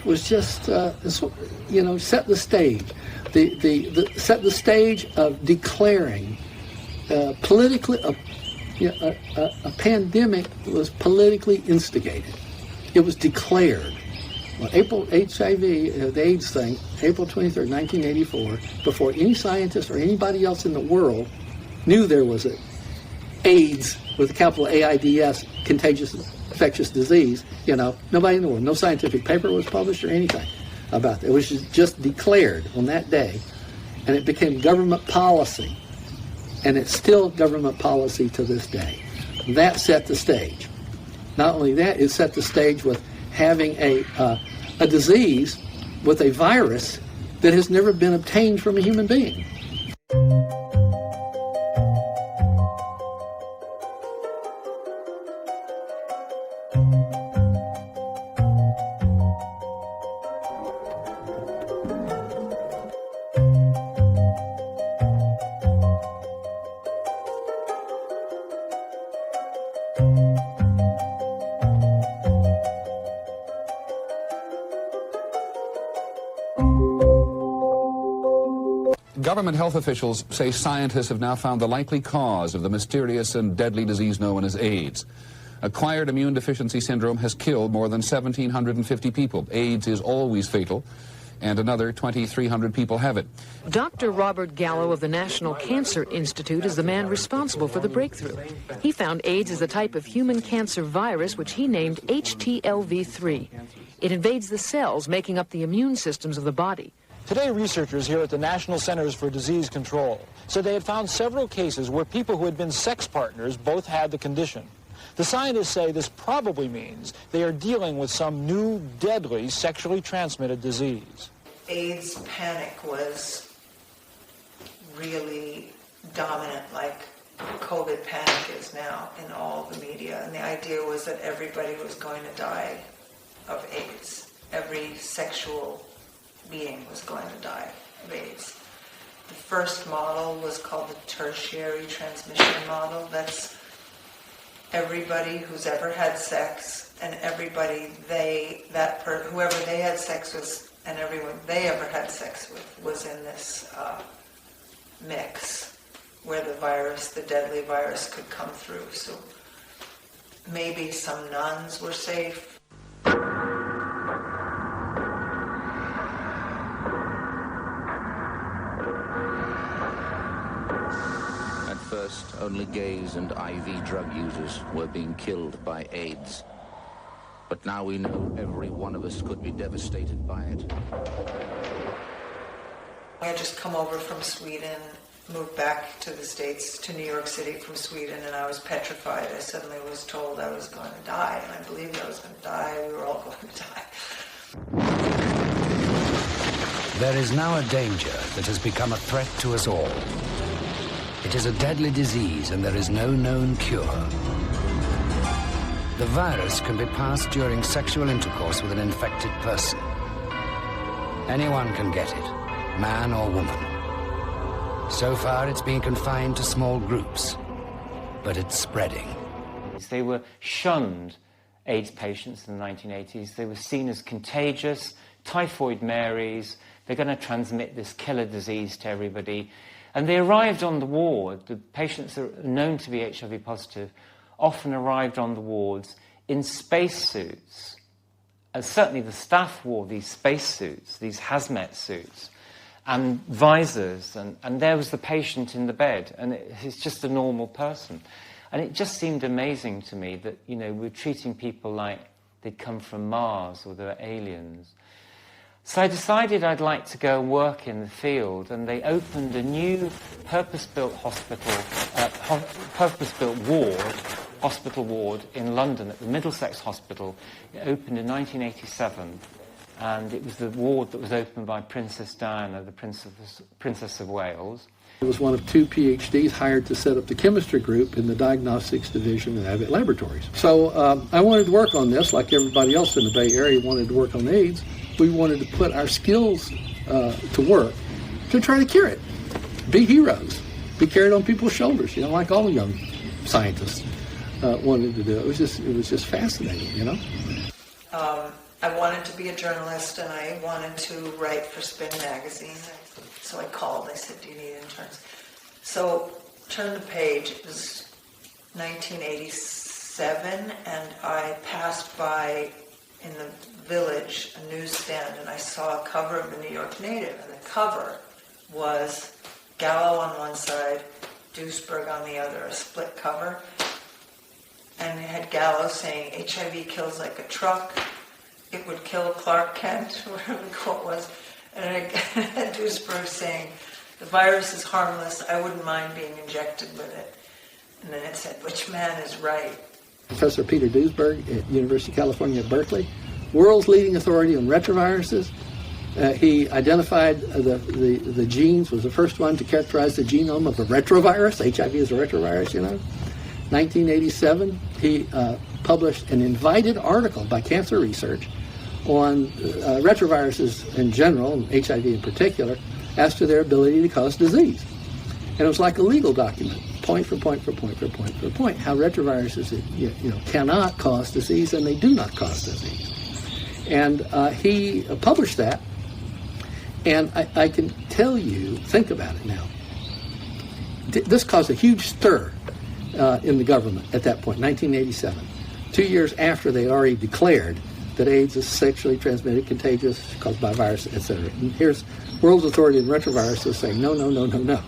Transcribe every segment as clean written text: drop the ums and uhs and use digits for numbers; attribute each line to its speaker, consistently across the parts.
Speaker 1: was just, set the stage. Set the stage of declaring politically, a pandemic was politically instigated. It was declared. Well, HIV, the AIDS thing, April 23rd, 1984, before any scientist or anybody else in the world knew there was a AIDS with a capital AIDS, contagious infectious disease, nobody in the world, no scientific paper was published or anything about that. It was just declared on that day, and it became government policy, and it's still government policy to this day. That set the stage. Not only that, it set the stage with having a disease with a virus that has never been obtained from a human being.
Speaker 2: Government health officials say scientists have now found the likely cause of the mysterious and deadly disease known as AIDS. Acquired immune deficiency syndrome has killed more than 1,750 people. AIDS is always fatal, and another 2,300 people have it.
Speaker 3: Dr. Robert Gallo of the National Cancer Institute is the man responsible for the breakthrough. He found AIDS as a type of human cancer virus, which he named HTLV3. It invades the cells making up the immune systems of the body.
Speaker 4: Today, researchers here at the National Centers for Disease Control said they had found several cases where people who had been sex partners both had the condition. The scientists say this probably means they are dealing with some new, deadly, sexually transmitted disease.
Speaker 5: AIDS panic was really dominant, like COVID panic is now in all the media. And the idea was that everybody was going to die of AIDS. Every sexual being was going to die of AIDS. The first model was called the tertiary transmission model. That's everybody who's ever had sex and everybody whoever they had sex with and everyone they ever had sex with was in this mix where the deadly virus could come through. So maybe some nuns were safe.
Speaker 6: First, only gays and IV drug users were being killed by AIDS. But now we know every one of us could be devastated by it.
Speaker 5: I had just come over from Sweden, moved back to the States, to New York City from Sweden, and I was petrified. I suddenly was told I was going to die, and I believed I was going to die. We were all going to die.
Speaker 7: There is now a danger that has become a threat to us all. It is a deadly disease and there is no known cure. The virus can be passed during sexual intercourse with an infected person. Anyone can get it, man or woman. So far it's been confined to small groups, but it's spreading.
Speaker 8: They were shunned, AIDS patients in the 1980s. They were seen as contagious, typhoid Marys. They're going to transmit this killer disease to everybody. And they arrived on the ward, the patients that are known to be HIV positive, often arrived on the wards in spacesuits. Certainly the staff wore these spacesuits, these hazmat suits, and visors, and there was the patient in the bed, and it's just a normal person. And it just seemed amazing to me that, we're treating people like they'd come from Mars or they were aliens. So I decided I'd like to go and work in the field, and they opened a new purpose-built hospital ward in London at the Middlesex Hospital. It opened in 1987, and it was the ward that was opened by Princess Diana, the Princess of Wales.
Speaker 1: I was one of two PhDs hired to set up the chemistry group in the diagnostics division at Abbott Laboratories. So I wanted to work on this, like everybody else in the Bay Area wanted to work on AIDS. We wanted to put our skills to work to try to cure it. Be heroes. Be carried on people's shoulders, like all young scientists wanted to do. It was just fascinating,
Speaker 5: I wanted to be a journalist and I wanted to write for Spin magazine. So I called. I said, "Do you need interns?" So turn the page. It was 1987, and I passed by in the village a newsstand, and I saw a cover of the New York Native, and the cover was Gallo on one side, Duisberg on the other, a split cover, and it had Gallo saying, "HIV kills like a truck. It would kill Clark Kent," whatever the quote was, and it had Duisberg saying, "The virus is harmless. I wouldn't mind being injected with it." And then it said, "Which man is right?"
Speaker 1: Professor Peter Duisberg at University of California at Berkeley, world's leading authority on retroviruses. He identified the genes, was the first one to characterize the genome of a retrovirus. HIV is a retrovirus, 1987, he published an invited article by Cancer Research on retroviruses in general, and HIV in particular, as to their ability to cause disease. And it was like a legal document, point for point for point for point for point, how retroviruses cannot cause disease, and they do not cause disease. And he published that, and I can tell you, think about it now. This caused a huge stir in the government at that point, 1987, 2 years after they already declared that AIDS is sexually transmitted, contagious, caused by virus, etc. And here's World Authority on Retroviruses saying, no, no, no, no, no.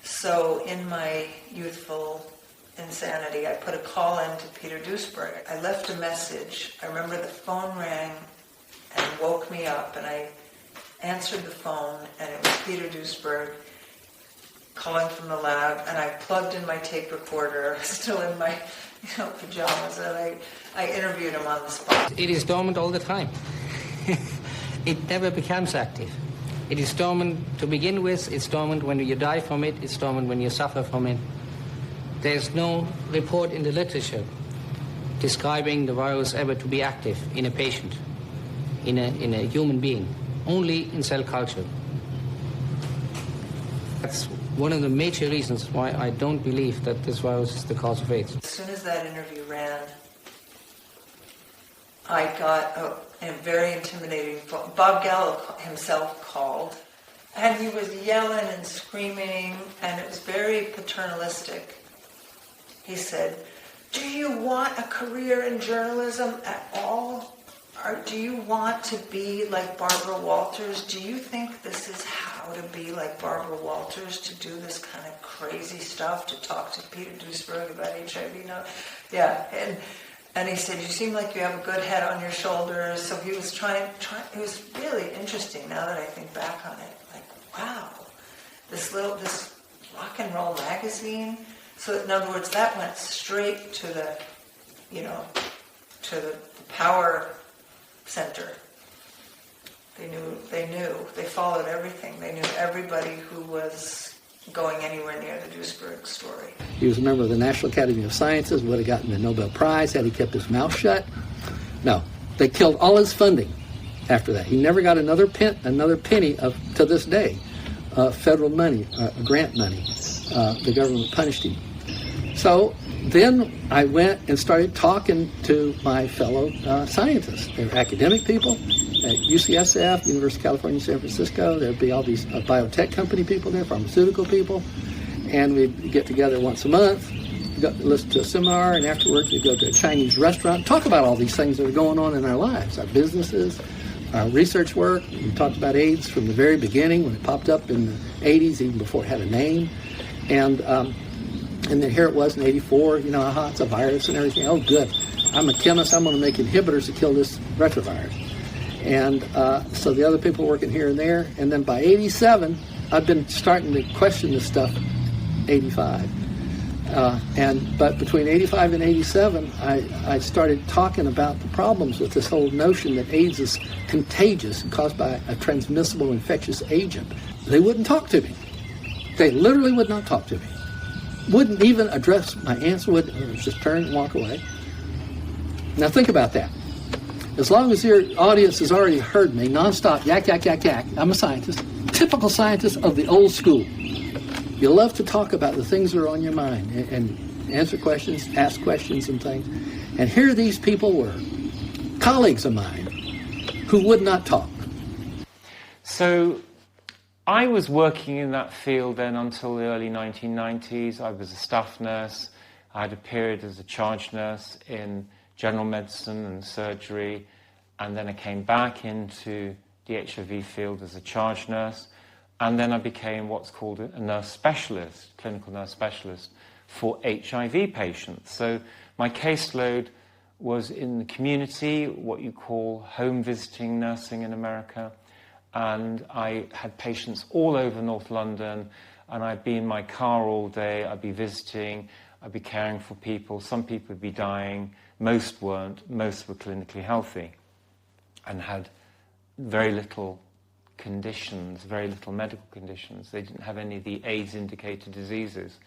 Speaker 5: So in my youthful insanity, I put a call in to Peter Duisberg. I left a message. I remember the phone rang and woke me up, and I answered the phone, and it was Peter Duisberg calling from the lab, and I plugged in my tape recorder, still in my pajamas, and I interviewed him on the spot.
Speaker 9: It is dormant all the time. It never becomes active. It is dormant to begin with, it's dormant when you die from it, it's dormant when you suffer from it. There's no report in the literature describing the virus ever to be active in a patient, in a human being, only in cell culture. That's one of the major reasons why I don't believe that this virus is the cause of AIDS.
Speaker 5: As soon as that interview ran, I got a very intimidating phone. Bob Gallo himself called, and he was yelling and screaming, and it was very paternalistic. He said, "Do you want a career in journalism at all? Or do you want to be like Barbara Walters? Do you think this is how to be like Barbara Walters, to do this kind of crazy stuff, to talk to Peter Duisberg about HIV?" No. Yeah, and he said, "You seem like you have a good head on your shoulders." So he was trying. It was really interesting now that I think back on it. Like, wow, this rock and roll magazine. So in other words, that went straight to the, to the power center. They followed everything. They knew everybody who was going anywhere near the Duisberg story.
Speaker 1: He was a member of the National Academy of Sciences, would have gotten the Nobel Prize had he kept his mouth shut. No, they killed all his funding after that. He never got another penny of, to this day, federal money, grant money. The government punished him. So then I went and started talking to my fellow scientists. They were academic people at UCSF, University of California, San Francisco. There'd be all these biotech company people there, pharmaceutical people, and we'd get together once a month, listen to a seminar, and afterwards we'd go to a Chinese restaurant, talk about all these things that are going on in our lives, our businesses, our research work. We talked about AIDS from the very beginning when it popped up in the 80s, even before it had a name, and then here it was in 84, it's a virus and everything. Oh, good. I'm a chemist. I'm going to make inhibitors to kill this retrovirus. And so the other people working here and there. And then by 87, I've been starting to question this stuff, 85. But between 85 and 87, I started talking about the problems with this whole notion that AIDS is contagious and caused by a transmissible infectious agent. They wouldn't talk to me. They literally would not talk to me. Wouldn't even address my answer, would just turn and walk away. Now think about that. As long as your audience has already heard me nonstop, yak, yak, yak, yak, I'm a scientist, typical scientist of the old school. You love to talk about the things that are on your mind and answer questions, ask questions and things. And here these people were, colleagues of mine who would not talk.
Speaker 8: So I was working in that field then until the early 1990s. I was a staff nurse. I had a period as a charge nurse in general medicine and surgery, and then I came back into the HIV field as a charge nurse, and then I became what's called a nurse specialist, clinical nurse specialist for HIV patients. So my caseload was in the community, what you call home visiting nursing in America, and I had patients all over North London, and I'd be in my car all day, I'd be visiting, I'd be caring for people. Some people would be dying, most weren't, most were clinically healthy and had very little conditions, very little medical conditions. They didn't have any of the AIDS-indicated diseases.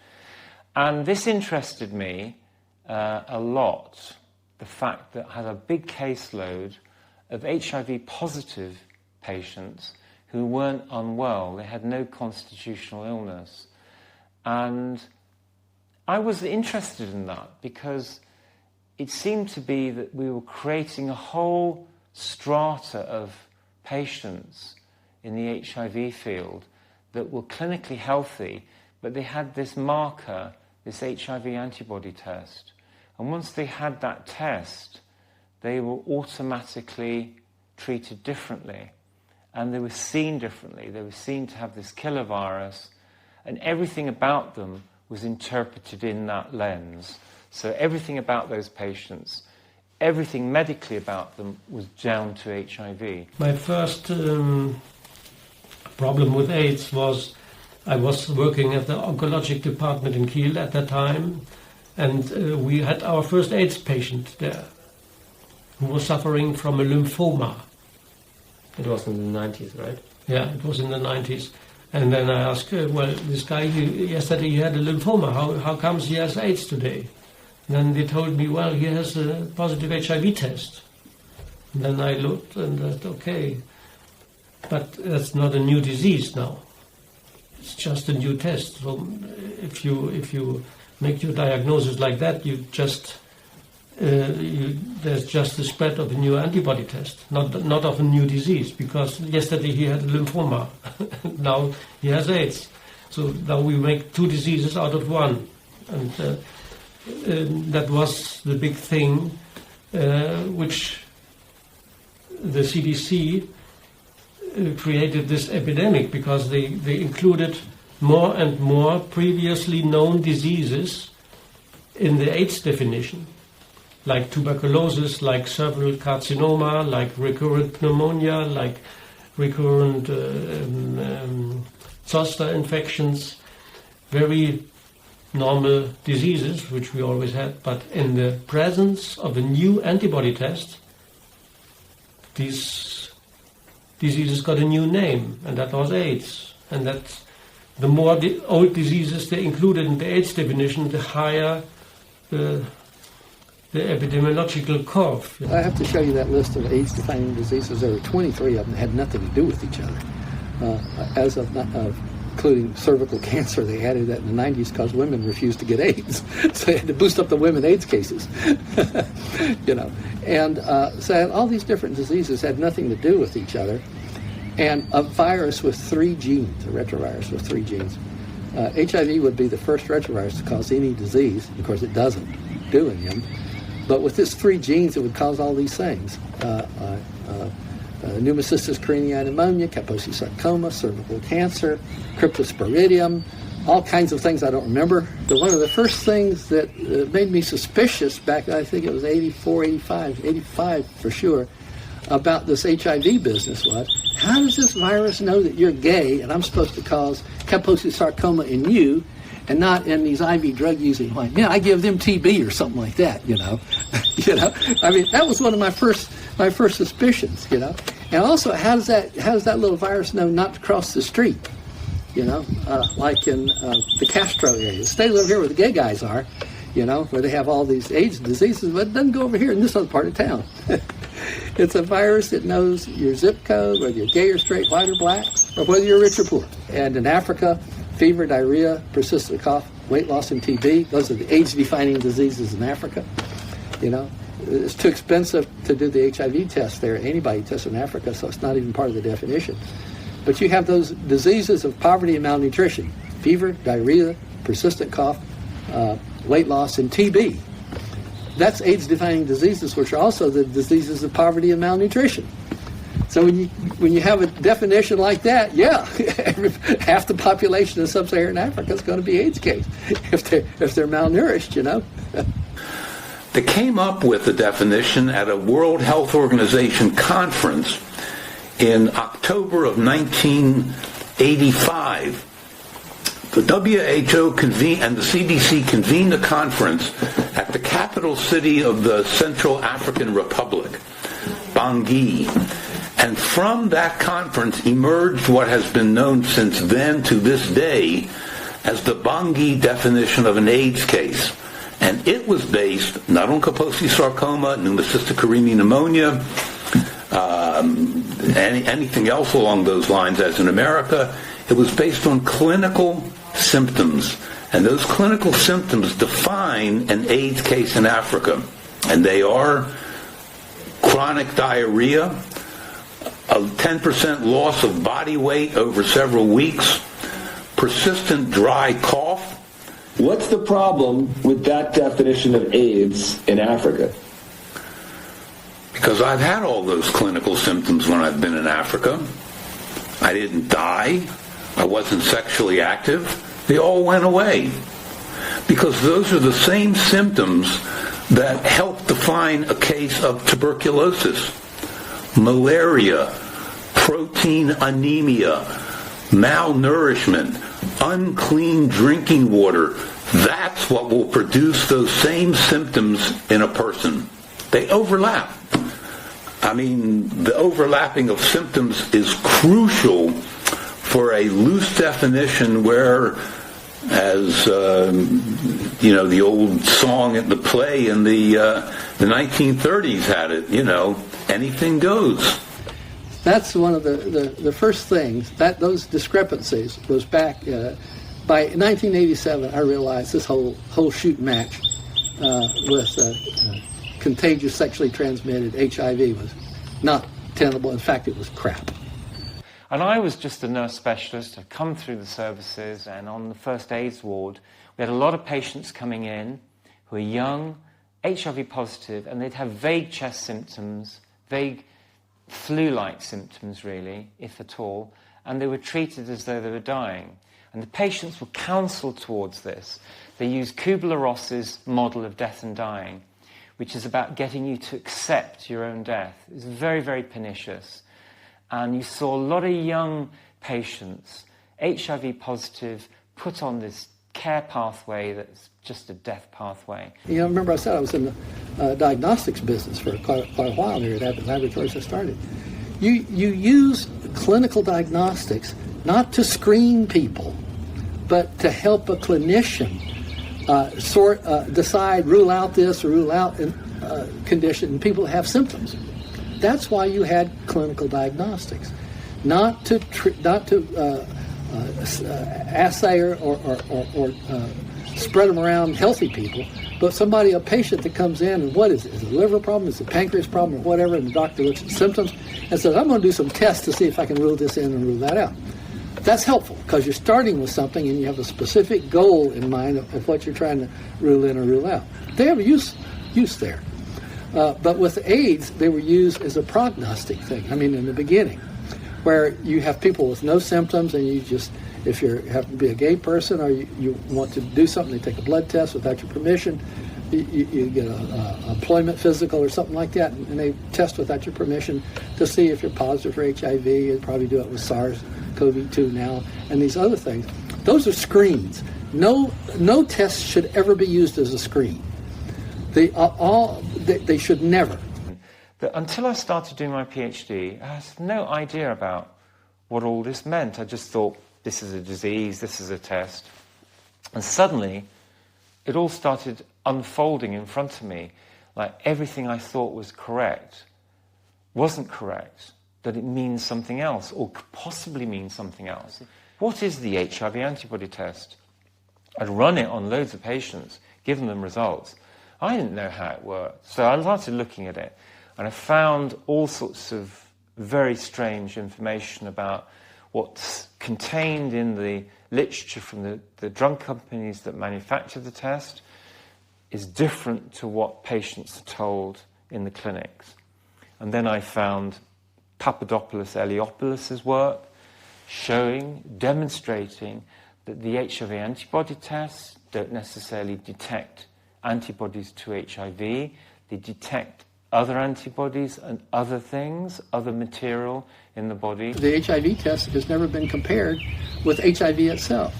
Speaker 8: And this interested me a lot, the fact that I had a big caseload of HIV-positive patients who weren't unwell. They had no constitutional illness. And I was interested in that because it seemed to be that we were creating a whole strata of patients in the HIV field that were clinically healthy, but they had this marker, this HIV antibody test. And once they had that test, they were automatically treated differently. And they were seen differently. They were seen to have this killer virus, and everything about them was interpreted in that lens. So everything about those patients, everything medically about them was down to HIV.
Speaker 10: My first problem with AIDS was I was working at the oncologic department in Kiel at that time, and we had our first AIDS patient there who was suffering from a lymphoma.
Speaker 11: It was in the 90s, right?
Speaker 10: Yeah, it was in the 90s. And then I asked, well, this guy, yesterday he had a lymphoma. How comes he has AIDS today? And then they told me, well, he has a positive HIV test. And then I looked and I thought, okay, but that's not a new disease now. It's just a new test. So if you make your diagnosis like that, you just there's just the spread of a new antibody test, not of a new disease. Because yesterday he had a lymphoma, now he has AIDS. So now we make two diseases out of one, and that was the big thing, which the CDC created this epidemic, because they included more and more previously known diseases in the AIDS definition, like tuberculosis, like cervical carcinoma, like recurrent pneumonia, like recurrent zoster infections, very normal diseases, which we always had, but in the presence of a new antibody test, these diseases got a new name, and that was AIDS. And that the more the old diseases they included in the AIDS definition, the higher the epidemiological curve.
Speaker 1: I have to show you that list of AIDS-defining diseases. There were 23 of them that had nothing to do with each other. As of including cervical cancer, they added that in the 90s because women refused to get AIDS. So they had to boost up the women AIDS cases. And so all these different diseases had nothing to do with each other. And a virus with 3 genes, a retrovirus with 3 genes. HIV would be the first retrovirus to cause any disease. Of course, it doesn't do in him. But with this 3 genes, it would cause all these things. Pneumocystis carinii pneumonia, Kaposi sarcoma, cervical cancer, cryptosporidium, all kinds of things I don't remember. But one of the first things that made me suspicious back, I think it was 85 for sure, about this HIV business was, how does this virus know that you're gay and I'm supposed to cause Kaposi sarcoma in you and not in these IV drug using white men? I give them TB or something like that, I mean, that was one of my first suspicions, And also, how does that little virus know not to cross the street? Like in the Castro area. Stay over here where the gay guys are, where they have all these AIDS diseases, but it doesn't go over here in this other part of town. It's a virus that knows your zip code, whether you're gay or straight, white or black, or whether you're rich or poor. And in Africa, fever, diarrhea, persistent cough, weight loss, and TB, those are the AIDS-defining diseases in Africa. it's too expensive to do the HIV test there, antibody test in Africa, so it's not even part of the definition. But you have those diseases of poverty and malnutrition: fever, diarrhea, persistent cough, weight loss, and TB. That's AIDS-defining diseases, which are also the diseases of poverty and malnutrition. So when you have a definition like that, yeah, half the population of sub-Saharan Africa is going to be AIDS case if they're malnourished, you know.
Speaker 12: They came up with the definition at a World Health Organization conference in October of 1985. The WHO convened, and the CDC convened a conference at the capital city of the Central African Republic, Bangui. And from that conference emerged what has been known since then to this day as the Bangui definition of an AIDS case. And it was based not on Kaposi sarcoma, pneumocystic Carini pneumonia, anything else along those lines as in America. It was based on clinical symptoms. And those clinical symptoms define an AIDS case in Africa. And they are chronic diarrhea, a 10% loss of body weight over several weeks, persistent dry cough.
Speaker 13: What's the problem with that definition of AIDS in Africa?
Speaker 12: Because I've had all those clinical symptoms when I've been in Africa. I didn't die. I wasn't sexually active. They all went away. Because those are the same symptoms that help define a case of tuberculosis, malaria, protein anemia, malnourishment, unclean drinking water. That's what will produce those same symptoms in a person. They overlap. I mean, the overlapping of symptoms is crucial for a loose definition where, as the old song at the play in the 1930s had it, anything goes.
Speaker 1: That's one of the first things, that those discrepancies goes back. By 1987, I realized this whole shoot match with contagious sexually transmitted HIV was not tenable. In fact, it was crap.
Speaker 8: And I was just a nurse specialist. I'd come through the services, and on the first AIDS ward, we had a lot of patients coming in who were young, HIV positive, and they'd have vague chest symptoms, vague flu-like symptoms, really, if at all, and they were treated as though they were dying. And the patients were counselled towards this. They used Kubler-Ross's model of death and dying, which is about getting you to accept your own death. It's very, very pernicious. And you saw a lot of young patients, HIV positive, put on this care pathway that's just a death pathway.
Speaker 1: Remember I said I was in the diagnostics business for quite a while here at Abbott Laboratories. I started. You use clinical diagnostics not to screen people, but to help a clinician decide, rule out this or rule out a condition in people who have symptoms. That's why you had clinical diagnostics, not to assay or spread them around healthy people, but a patient that comes in and what is it? Is it a liver problem? Is it a pancreas problem or whatever? And the doctor looks at symptoms and says, I'm going to do some tests to see if I can rule this in and rule that out. That's helpful because you're starting with something and you have a specific goal in mind of what you're trying to rule in or rule out. They have a use there. But with AIDS, they were used as a prognostic thing. In the beginning, where you have people with no symptoms and you just, if you happen to be a gay person or you want to do something, they take a blood test without your permission, you get an employment physical or something like that, and they test without your permission to see if you're positive for HIV. They probably do it with SARS-CoV-2 now and these other things. Those are screens. No test should ever be used as a screen. They should never.
Speaker 8: But until I started doing my PhD, I had no idea about what all this meant. I just thought, this is a disease, this is a test. And suddenly, it all started unfolding in front of me, like everything I thought was correct wasn't correct, that it means something else, or could possibly mean something else. What is the HIV antibody test? I'd run it on loads of patients, given them results, I didn't know how it worked. So I started looking at it, and I found all sorts of very strange information about what's contained in the literature from the drug companies that manufacture the test is different to what patients are told in the clinics. And then I found Papadopoulos-Eliopoulos' work demonstrating that the HIV antibody tests don't necessarily detect antibodies to HIV. They detect other antibodies and other things, other material in the body.
Speaker 1: The HIV test has never been compared with HIV itself.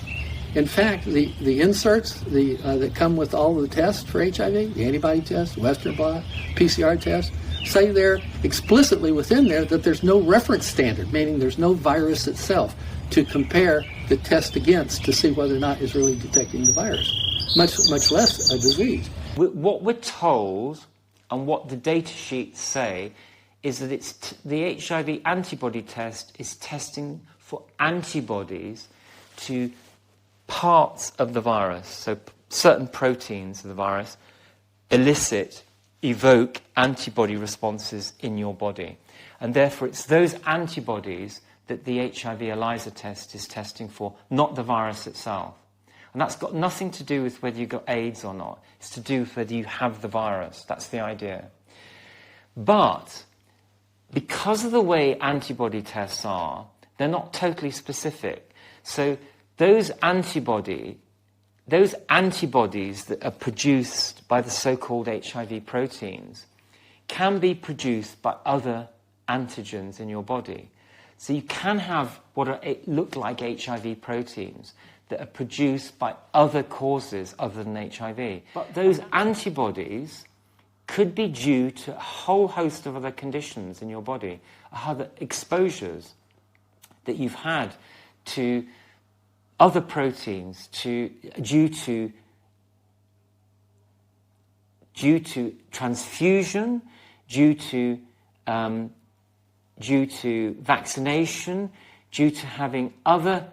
Speaker 1: In fact, the inserts that come with all the tests for HIV, the antibody test, Western blot, PCR test, say there explicitly within there that there's no reference standard, meaning there's no virus itself to compare the test against to see whether or not it's really detecting the virus, much less a disease.
Speaker 8: What we're told and what the data sheets say is that the HIV antibody test is testing for antibodies to parts of the virus, so certain proteins of the virus evoke antibody responses in your body. And therefore it's those antibodies that the HIV ELISA test is testing for, not the virus itself. And that's got nothing to do with whether you've got AIDS or not. It's to do with whether you have the virus. That's the idea. But because of the way antibody tests are, they're not totally specific. So those antibodies that are produced by the so-called HIV proteins can be produced by other antigens in your body. So you can have what look like HIV proteins that are produced by other causes other than HIV. But those antibodies could be due to a whole host of other conditions in your body, other exposures that you've had to other proteins due to transfusion, due to vaccination, due to having other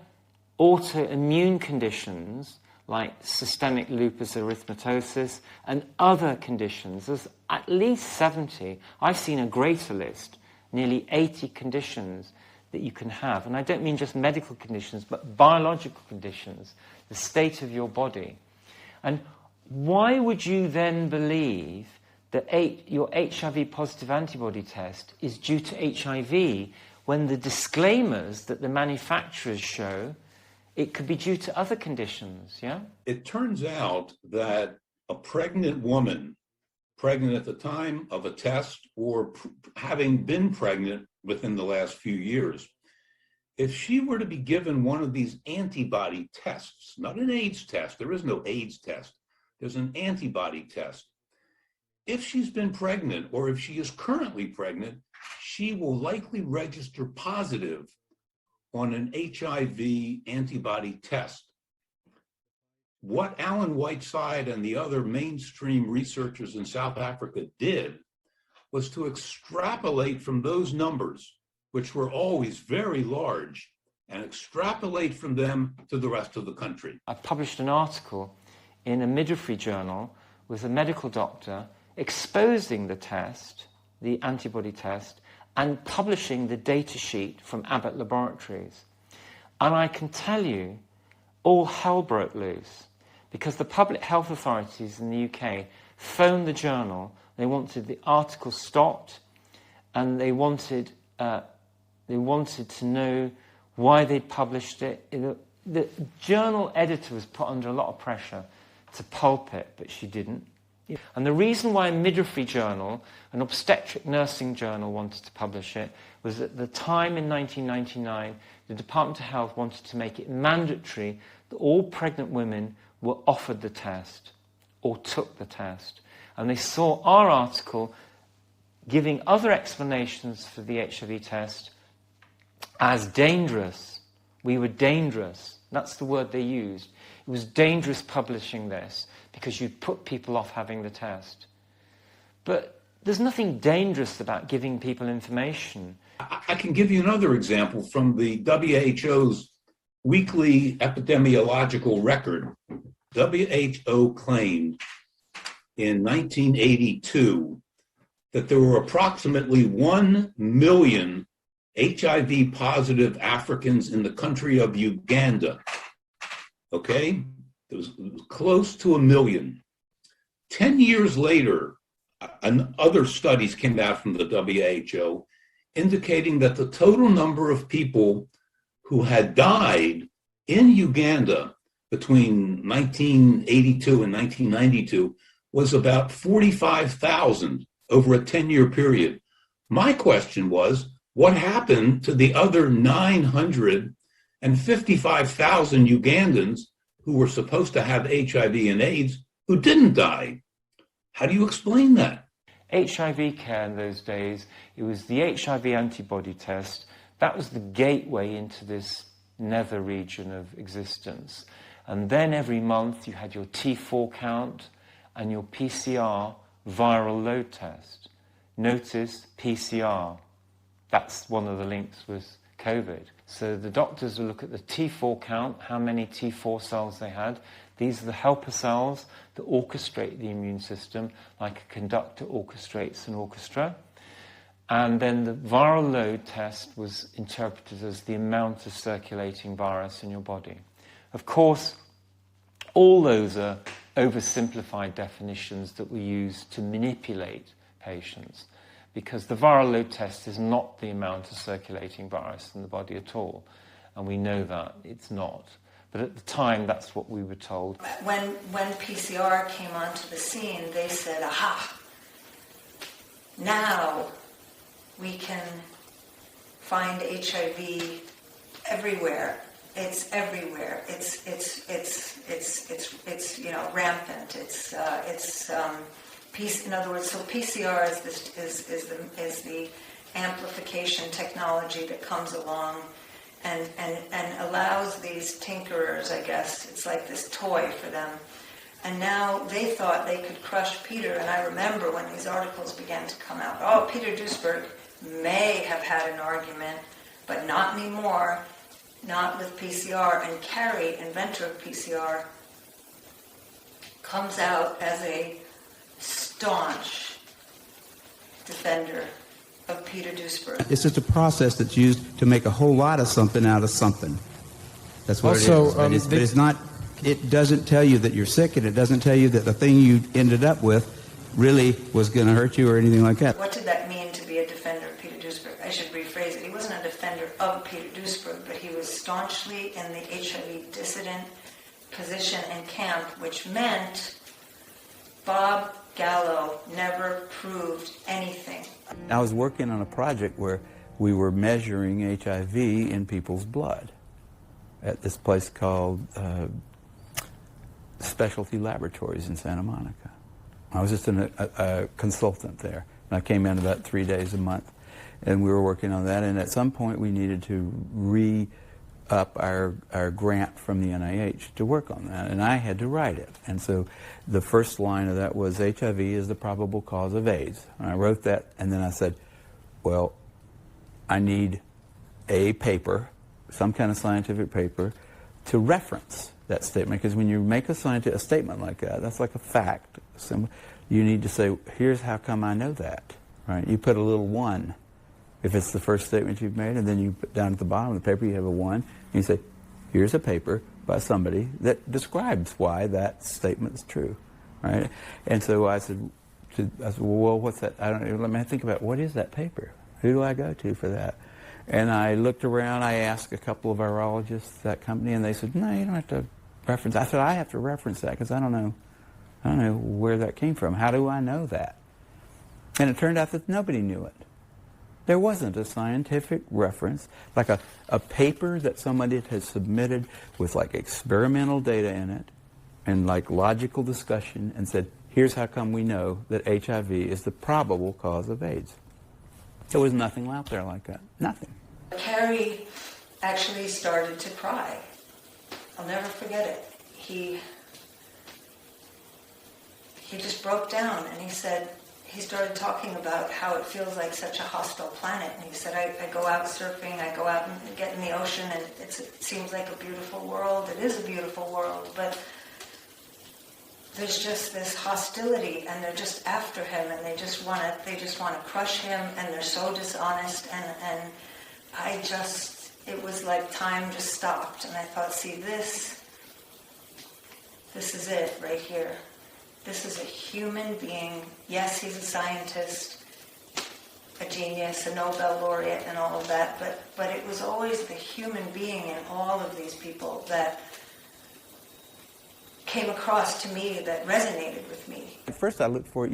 Speaker 8: autoimmune conditions like systemic lupus erythematosus and other conditions. There's at least 70. I've seen a greater list, nearly 80 conditions that you can have. And I don't mean just medical conditions, but biological conditions, the state of your body. And why would you then believe that your HIV positive antibody test is due to HIV when the disclaimers that the manufacturers show it could be due to other conditions, yeah?
Speaker 12: It turns out that a pregnant woman, pregnant at the time of a test or having been pregnant within the last few years, if she were to be given one of these antibody tests, not an AIDS test, there is no AIDS test, there's an antibody test. If she's been pregnant or if she is currently pregnant, she will likely register positive on an HIV antibody test. What Alan Whiteside and the other mainstream researchers in South Africa did was to extrapolate from those numbers, which were always very large, and extrapolate from them to the rest of the country.
Speaker 8: I published an article in a midwifery journal with a medical doctor exposing the test, the antibody test, and publishing the data sheet from Abbott Laboratories. And I can tell you, all hell broke loose, because the public health authorities in the UK phoned the journal. They wanted the article stopped, and they wanted to know why they'd published it. The journal editor was put under a lot of pressure to pulp it, but she didn't. And the reason why a midwifery journal, an obstetric nursing journal, wanted to publish it was at the time in 1999, the Department of Health wanted to make it mandatory that all pregnant women were offered the test or took the test. And they saw our article giving other explanations for the HIV test as dangerous. We were dangerous. That's the word they used. It was dangerous publishing this because you'd put people off having the test. But there's nothing dangerous about giving people information.
Speaker 12: I can give you another example from the WHO's weekly epidemiological record. WHO claimed in 1982 that there were approximately 1 million HIV positive Africans in the country of Uganda. Okay? It was close to 1 million. 10 years later, other studies came out from the WHO indicating that the total number of people who had died in Uganda between 1982 and 1992 was about 45,000 over a 10-year period. My question was, what happened to the other 955,000 Ugandans who were supposed to have HIV and AIDS who didn't die? How do you explain that?
Speaker 8: HIV care in those days, it was the HIV antibody test. That was the gateway into this nether region of existence. And then every month you had your T4 count and your PCR viral load test. Notice PCR. That's one of the links with COVID. So the doctors will look at the T4 count, how many T4 cells they had. These are the helper cells that orchestrate the immune system, like a conductor orchestrates an orchestra. And then the viral load test was interpreted as the amount of circulating virus in your body. Of course, all those are oversimplified definitions that we use to manipulate patients, because the viral load test is not the amount of circulating virus in the body at all. And we know that it's not. But at the time, that's what we were told.
Speaker 5: When PCR came onto the scene, they said, aha, now we can find HIV everywhere. It's everywhere. It's rampant. In other words, so PCR is the amplification technology that comes along and allows these tinkerers, I guess, it's like this toy for them. And now they thought they could crush Peter, and I remember when these articles began to come out, oh, Peter Duesberg may have had an argument, but not anymore, not with PCR. And Carey, inventor of PCR, comes out as a staunch defender of Peter Duesberg.
Speaker 14: It's just a process that's used to make a whole lot of something out of something. That's what
Speaker 15: also,
Speaker 14: it is. But it's not. It doesn't tell you that you're sick, and it doesn't tell you that the thing you ended up with really was going to hurt you or anything like that.
Speaker 5: What did that mean to be a defender of Peter Duesberg? I should rephrase it. He wasn't a defender of Peter Duesberg, but he was staunchly in the HIV dissident position and camp, which meant Bob Gallo never proved anything.
Speaker 14: I was working on a project where we were measuring HIV in people's blood at this place called Specialty Laboratories in Santa Monica. I was just a consultant there, and I came in about 3 days a month, and we were working on that, and at some point we needed to re-up our grant from the NIH to work on that, and I had to write it. And so the first line of that was, HIV is the probable cause of AIDS. And I wrote that, and then I said, well, I need a paper, some kind of scientific paper, to reference that statement, because when you make a statement like that, that's like a fact. So you need to say, here's how come I know that, right? You put a little 1 if it's the first statement you've made, and then you put down at the bottom of the paper you have a 1, and you say, here's a paper by somebody that describes why that statement is true, right? And so I said, well, what's that? Let me think about, what is that paper? Who do I go to for that? And I looked around, I asked a couple of virologists at that company, and they said, no, you don't have to reference. I said, I have to reference that because I don't know where that came from. How do I know that? And it turned out that nobody knew it. There wasn't a scientific reference, like a paper that somebody had submitted with like experimental data in it and like logical discussion and said, here's how come we know that HIV is the probable cause of AIDS. There was nothing out there like that. Nothing.
Speaker 5: Carey actually started to cry. I'll never forget it. He just broke down, and he started talking about how it feels like such a hostile planet. And he said, I go out surfing, I go out and get in the ocean, and it seems like a beautiful world. It is a beautiful world, but there's just this hostility, and they're just after him, and they just want to crush him, and they're so dishonest, and it was like time just stopped, and I thought, see, this is it right here. This is a human being. Yes, he's a scientist, a genius, a Nobel laureate, and all of that, but it was always the human being in all of these people that came across to me, that resonated with me.
Speaker 14: At first I looked for it,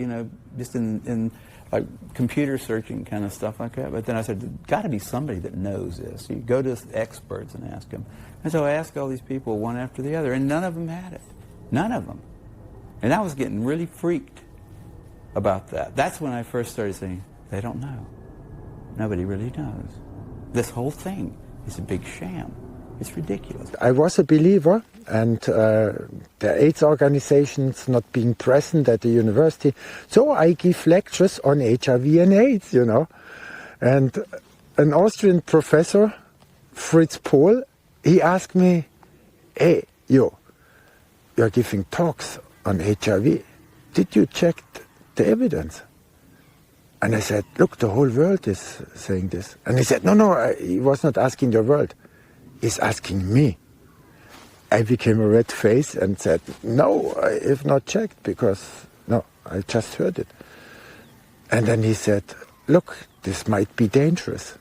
Speaker 14: just in like computer searching kind of stuff like that, but then I said, there's got to be somebody that knows this. You go to experts and ask them. And so I asked all these people one after the other, and none of them had it. None of them. And I was getting really freaked about that. That's when I first started saying, they don't know. Nobody really knows. This whole thing is a big sham. It's ridiculous.
Speaker 15: I was a believer, and the AIDS organizations not being present at the university, so I give lectures on HIV and AIDS, And an Austrian professor, Fritz Pohl, he asked me, hey, you're giving talks on HIV. Did you check the evidence? And I said, look, the whole world is saying this. And he said, no, he was not asking the world. He's asking me. I became a red face and said, no, I have not checked because, no, I just heard it. And then he said, look, this might be dangerous.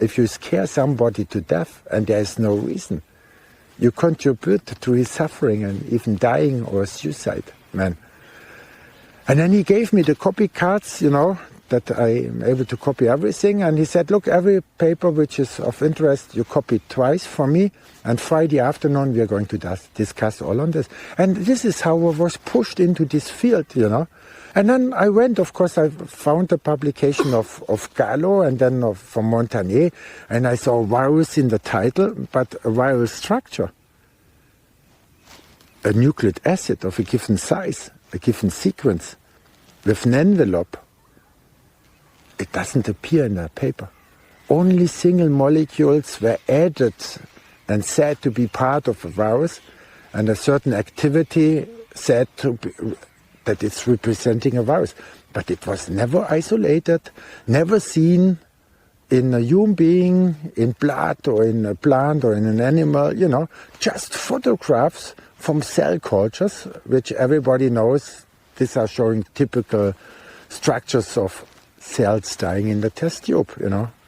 Speaker 15: If you scare somebody to death and there is no reason, you contribute to his suffering and even dying or suicide, man. And then he gave me the copy cards, that I am able to copy everything. And he said, look, every paper which is of interest, you copy twice for me. And Friday afternoon, we are going to discuss all on this. And this is how I was pushed into this field, And then I went, of course, I found a publication of Gallo and then from Montagnier. And I saw virus in the title, but a viral structure. A nucleic acid of a given size, a given sequence, with an envelope. It doesn't appear in that paper. Only single molecules were added and said to be part of a virus, and a certain activity said to be, that it's representing a virus. But it was never isolated, never seen in a human being, in blood or in a plant or in an animal, just photographs from cell cultures, which everybody knows. These are showing typical structures of cells dying in the test tube,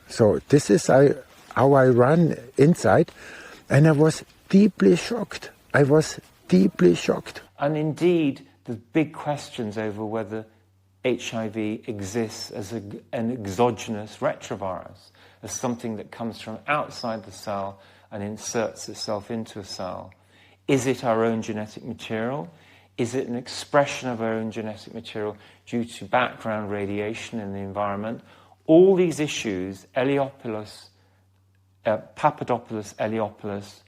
Speaker 15: So this is how I run inside, and I was deeply shocked.
Speaker 8: And indeed, the big questions over whether HIV exists as an exogenous retrovirus, as something that comes from outside the cell and inserts itself into a cell. Is it our own genetic material? Is it an expression of our own genetic material due to background radiation in the environment? All these issues, Papadopoulos, Eliopoulos,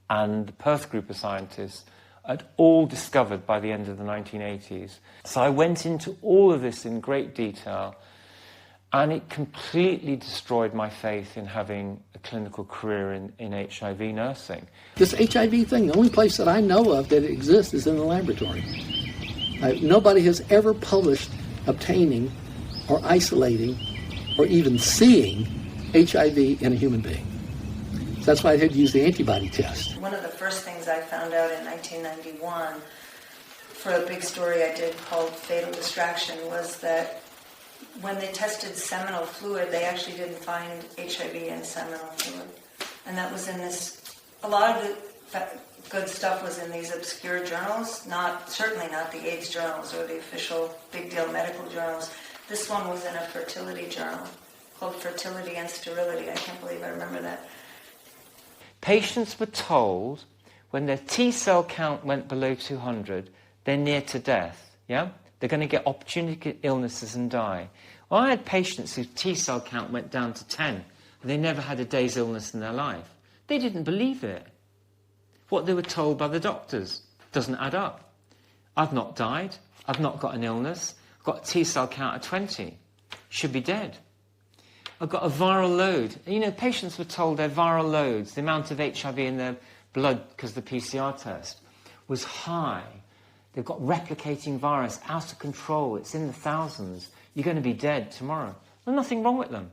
Speaker 8: and the Perth group of scientists had all discovered by the end of the 1980s. So I went into all of this in great detail, and it completely destroyed my faith in having a clinical career in HIV nursing.
Speaker 1: This HIV thing, the only place that I know of that it exists is in the laboratory. Nobody has ever published obtaining or isolating or even seeing HIV in a human being. So that's why I had to use the antibody test.
Speaker 5: One of the first things I found out in 1991 for a big story I did called Fatal Distraction was that when they tested seminal fluid, they actually didn't find HIV in seminal fluid. And that was in this, a lot of the good stuff was in these obscure journals, certainly not the AIDS journals or the official big deal medical journals. This one was in a fertility journal called Fertility and Sterility. I can't believe I remember that.
Speaker 8: Patients were told when their T cell count went below 200, they're near to death, yeah? They're going to get opportunistic illnesses and die. Well, I had patients whose T cell count went down to 10, and they never had a day's illness in their life. They didn't believe it. What they were told by the doctors doesn't add up. I've not died. I've not got an illness. I've got a T cell count of 20. Should be dead. I've got a viral load. Patients were told their viral loads, the amount of HIV in their blood because the PCR test was high. They've got replicating virus, out of control. It's in the thousands. You're going to be dead tomorrow. There's nothing wrong with them.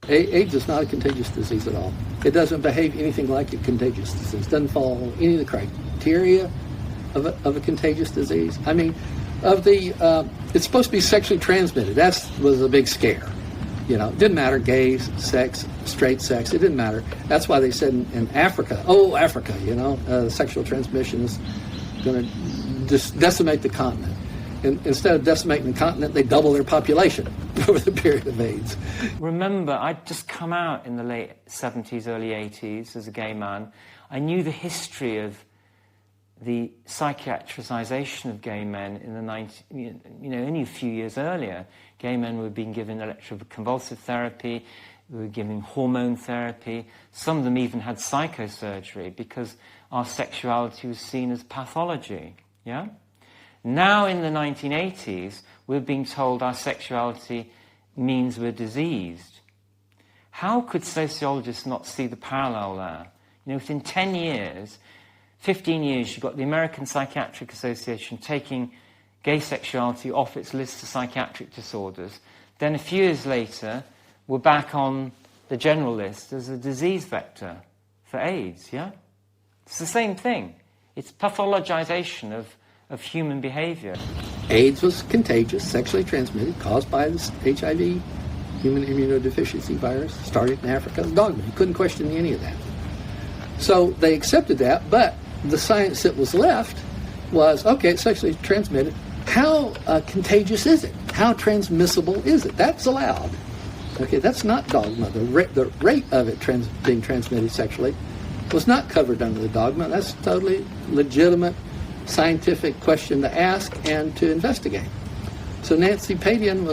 Speaker 1: AIDS is not a contagious disease at all. It doesn't behave anything like a contagious disease. Doesn't follow any of the criteria of a contagious disease. I mean, it's supposed to be sexually transmitted. That was a big scare. You know, it didn't matter, gay sex, straight sex, it didn't matter. That's why they said in Africa, Africa, you know, sexual transmission is going to decimate the continent. And instead of decimating the continent, they double their population over the period of AIDS.
Speaker 8: Remember, I'd just come out in the late 70s, early 80s as a gay man. I knew the history of the psychiatricization of gay men in the only a few years earlier. Gay men were being given electroconvulsive therapy, we were giving hormone therapy. Some of them even had psychosurgery because our sexuality was seen as pathology. Yeah? Now in the 1980s, we're being told our sexuality means we're diseased. How could sociologists not see the parallel there? You know, within 10 years, 15 years, you've got the American Psychiatric Association taking gay sexuality off its list of psychiatric disorders. Then a few years later, we're back on the general list as a disease vector for AIDS, yeah? It's the same thing. It's pathologization of human behavior.
Speaker 1: AIDS was contagious, sexually transmitted, caused by this HIV, human immunodeficiency virus, started in Africa. Dogma. You couldn't question any of that. So they accepted that, but the science that was left was, okay, it's sexually transmitted. How contagious is it? How transmissible is it? That's allowed. Okay, that's not dogma. The rate of it being transmitted sexually was not covered under the dogma. That's a totally legitimate scientific question to ask and to investigate. So Nancy Padian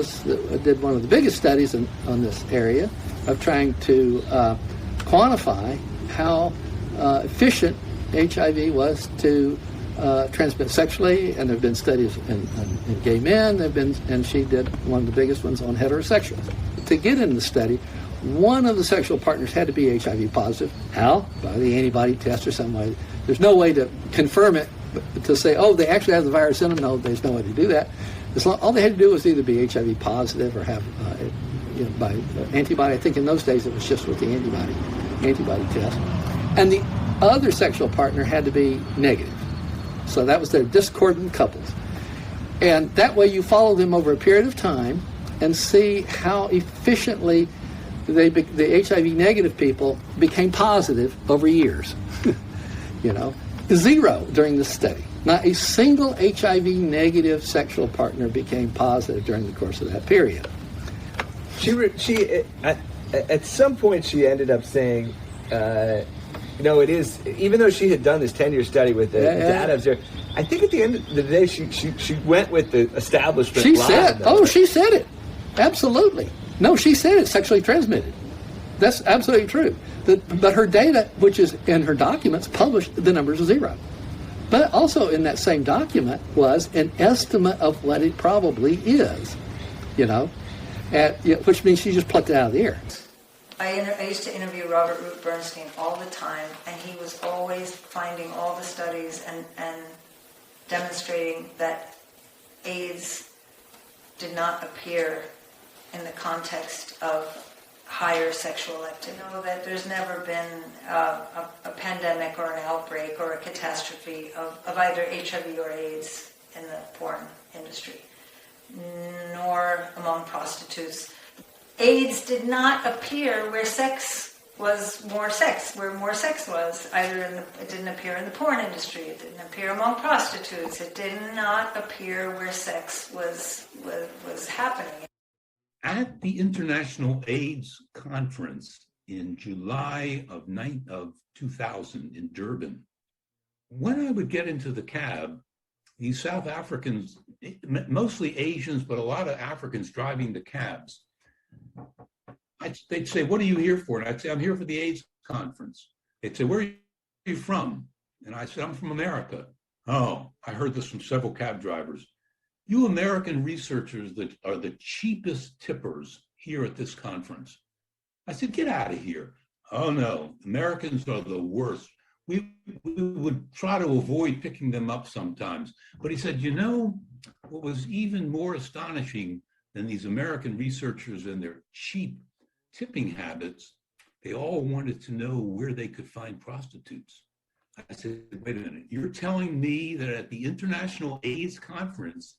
Speaker 1: did one of the biggest studies on this area of trying to quantify how efficient HIV was to transmit sexually, and there have been studies in gay men. And she did one of the biggest ones on heterosexuals. To get in the study, one of the sexual partners had to be HIV positive. How? By the antibody test or some way. There's no way to confirm it, to say, they actually have the virus in them. No, there's no way to do that. All they had to do was either be HIV positive or have by antibody. I think in those days it was just with the antibody test. And the other sexual partner had to be negative. So that was their discordant couples. And that way you follow them over a period of time and see how efficiently the HIV negative people became positive over years. Zero during this study. Not a single HIV negative sexual partner became positive during the course of that period.
Speaker 16: She at some point she ended up saying, it is, even though she had done this 10-year study with the data there, I think at the end of the day she went with the establishment.
Speaker 1: She said it. Absolutely. No, she said it's sexually transmitted. That's absolutely true. But her data, which is in her documents, published the numbers of zero. But also in that same document was an estimate of what it probably is, which means she just plucked it out of the air.
Speaker 5: I used to interview Robert Root Bernstein all the time, and he was always finding all the studies and demonstrating that AIDS did not appear in the context of higher sexual activity. You know that there's never been a pandemic or an outbreak or a catastrophe of either HIV or AIDS in the porn industry, nor among prostitutes. AIDS did not appear where more sex was. It didn't appear in the porn industry. It didn't appear among prostitutes. It did not appear where sex was happening.
Speaker 12: At the International AIDS Conference in July of 2000 in Durban, when I would get into the cab, these South Africans, mostly Asians, but a lot of Africans driving the cabs, they'd say, "What are you here for?" And I'd say, "I'm here for the AIDS conference." They'd say, "Where are you from?" And I said, "I'm from America." "Oh, I heard this from several cab drivers. You American researchers that are the cheapest tippers here at this conference." I said, "Get out of here." "Oh no, Americans are the worst. we would try to avoid picking them up sometimes. But he said, you know, what was even more astonishing than these American researchers and their cheap tipping habits, they all wanted to know where they could find prostitutes. I said, wait a minute, you're telling me that at the International AIDS Conference,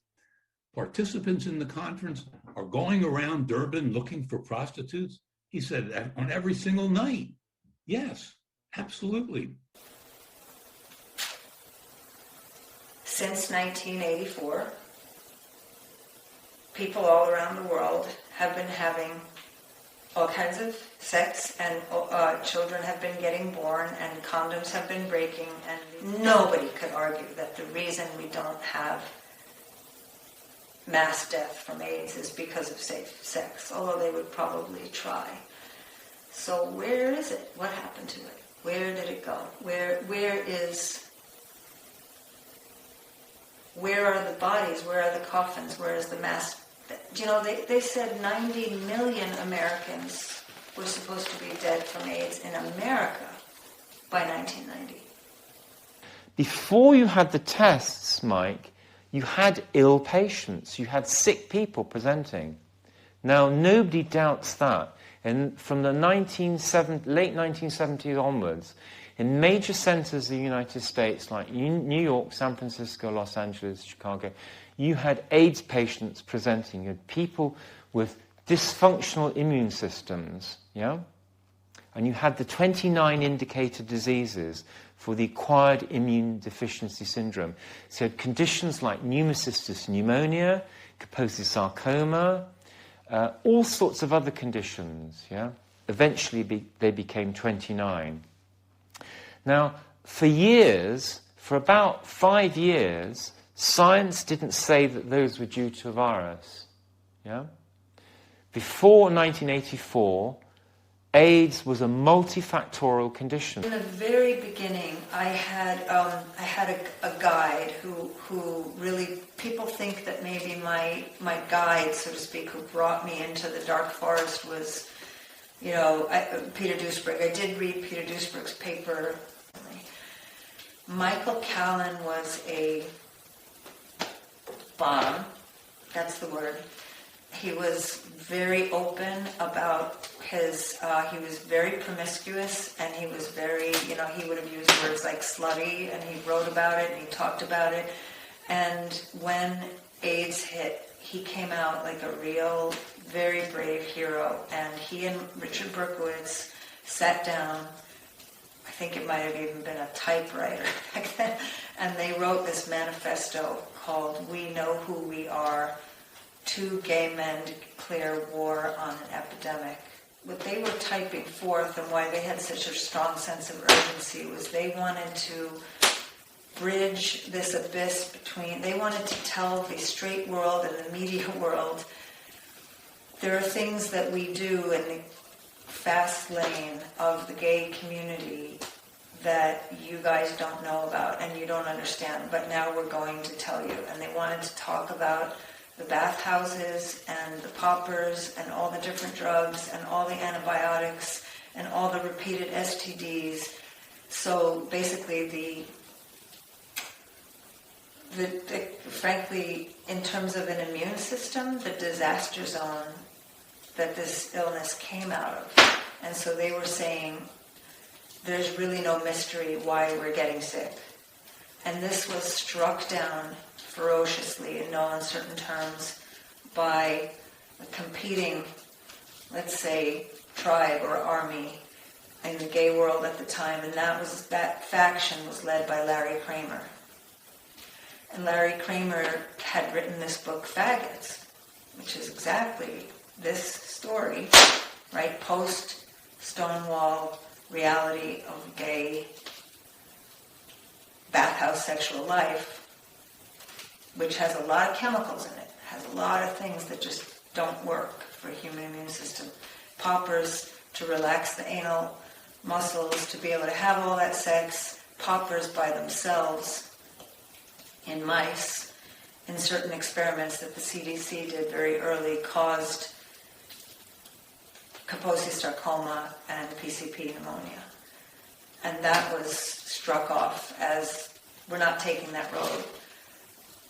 Speaker 12: participants in the conference are going around Durban looking for prostitutes? He said, on every single night. Yes, absolutely.
Speaker 5: Since 1984, people all around the world have been having all kinds of sex, and children have been getting born, and condoms have been breaking, and nobody could argue that the reason we don't have mass death from AIDS is because of safe sex, although they would probably try. So where is it? What happened to it? Where did it go? Where are the bodies? Where are the coffins? Where is the mass? You know, they said 90 million Americans were supposed to be dead from AIDS in America by 1990.
Speaker 8: Before you had the tests, Mike, you had ill patients. You had sick people presenting. Now, nobody doubts that. And from the late 1970s onwards, in major centers of the United States like New York, San Francisco, Los Angeles, Chicago, you had AIDS patients presenting. You had people with dysfunctional immune systems, yeah? And you had the 29 indicator diseases for the acquired immune deficiency syndrome. So you had conditions like pneumocystis pneumonia, Kaposi sarcoma, all sorts of other conditions, yeah? Eventually they became 29. Now, for years, for about 5 years, science didn't say that those were due to a virus. Yeah? Before 1984, AIDS was a multifactorial condition.
Speaker 5: In the very beginning, I had a guide who really, people think that maybe my guide, so to speak, who brought me into the dark forest was, you know, Peter Duesberg. I did read Peter Duesberg's paper. Michael Callan was a bomb, that's the word. He was very open about his, he was very promiscuous, and he was very, you know, he would have used words like slutty, and he wrote about it, and he talked about it. And when AIDS hit, he came out like a real, very brave hero. And he and Richard Berkowitz sat down, I think it might have even been a typewriter back then, and they wrote this manifesto called We Know Who We Are, Two Gay Men Declare War on an Epidemic. What they were typing forth and why they had such a strong sense of urgency was they wanted to bridge this abyss between, they wanted to tell the straight world and the media world, there are things that we do in the fast lane of the gay community that you guys don't know about and you don't understand, but now we're going to tell you. And they wanted to talk about the bathhouses and the poppers and all the different drugs and all the antibiotics and all the repeated STDs. So basically frankly, in terms of an immune system, the disaster zone that this illness came out of. And so they were saying, there's really no mystery why we're getting sick. And this was struck down ferociously in no uncertain terms by a competing, let's say, tribe or army in the gay world at the time, and that faction was led by Larry Kramer. And Larry Kramer had written this book, Faggots, which is exactly this story, right? Post-Stonewall reality of gay bathhouse sexual life, which has a lot of chemicals in it, has a lot of things that just don't work for a human immune system. Poppers to relax the anal muscles, to be able to have all that sex. Poppers by themselves in mice, in certain experiments that the CDC did very early, caused Kaposi sarcoma and PCP pneumonia. And that was struck off as we're not taking that road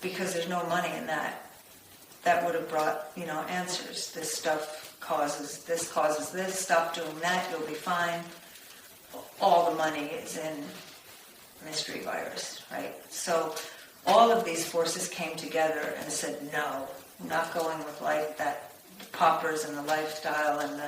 Speaker 5: because there's no money in that. That would have brought, answers. This stuff causes this, stop doing that, you'll be fine. All the money is in mystery virus, right? So all of these forces came together and said, no, we're not going with that poppers and the lifestyle and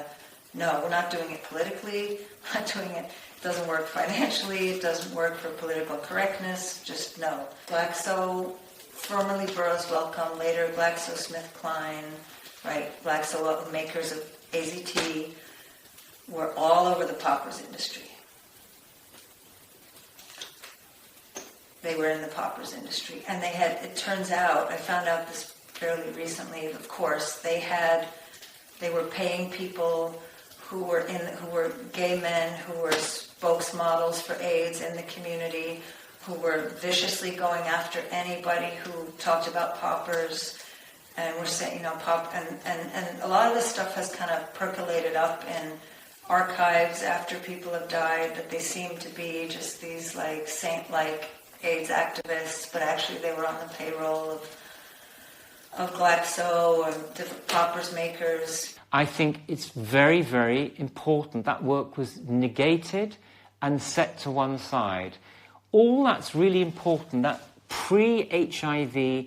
Speaker 5: no, we're not doing it politically, we're not doing it, doesn't work financially, it doesn't work for political correctness, just no. Glaxo, formerly Burroughs Wellcome, later GlaxoSmithKline, right, Glaxo makers of AZT, were all over the poppers industry. They were in the poppers industry. And it turns out, I found out this fairly recently, of course, they were paying people who were gay men, who were spokesmodels for AIDS in the community, who were viciously going after anybody who talked about poppers, and were saying, and a lot of this stuff has kind of percolated up in archives after people have died, that they seem to be just these saint-like AIDS activists, but actually they were on the payroll of Glaxo or different poppers makers.
Speaker 8: I think it's very, very important that work was negated and set to one side. All that's really important, that pre-HIV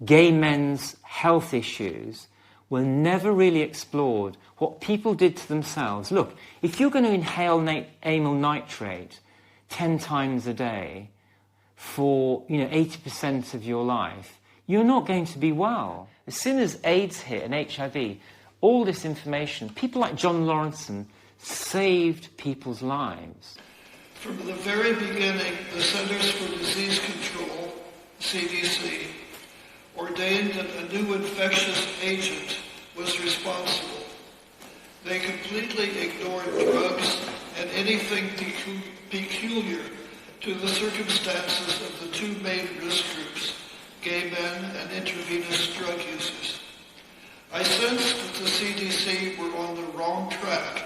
Speaker 8: gay men's health issues were never really explored. What people did to themselves. Look, if you're going to inhale amyl nitrate 10 times a day for 80% of your life, you're not going to be well. As soon as AIDS hit and HIV, all this information, people like John Lawrenson saved people's lives.
Speaker 17: From the very beginning, the Centers for Disease Control, CDC, ordained that a new infectious agent was responsible. They completely ignored drugs and anything peculiar to the circumstances of the two main risk groups, gay men and intravenous drug users. I sensed that the CDC were on the wrong track,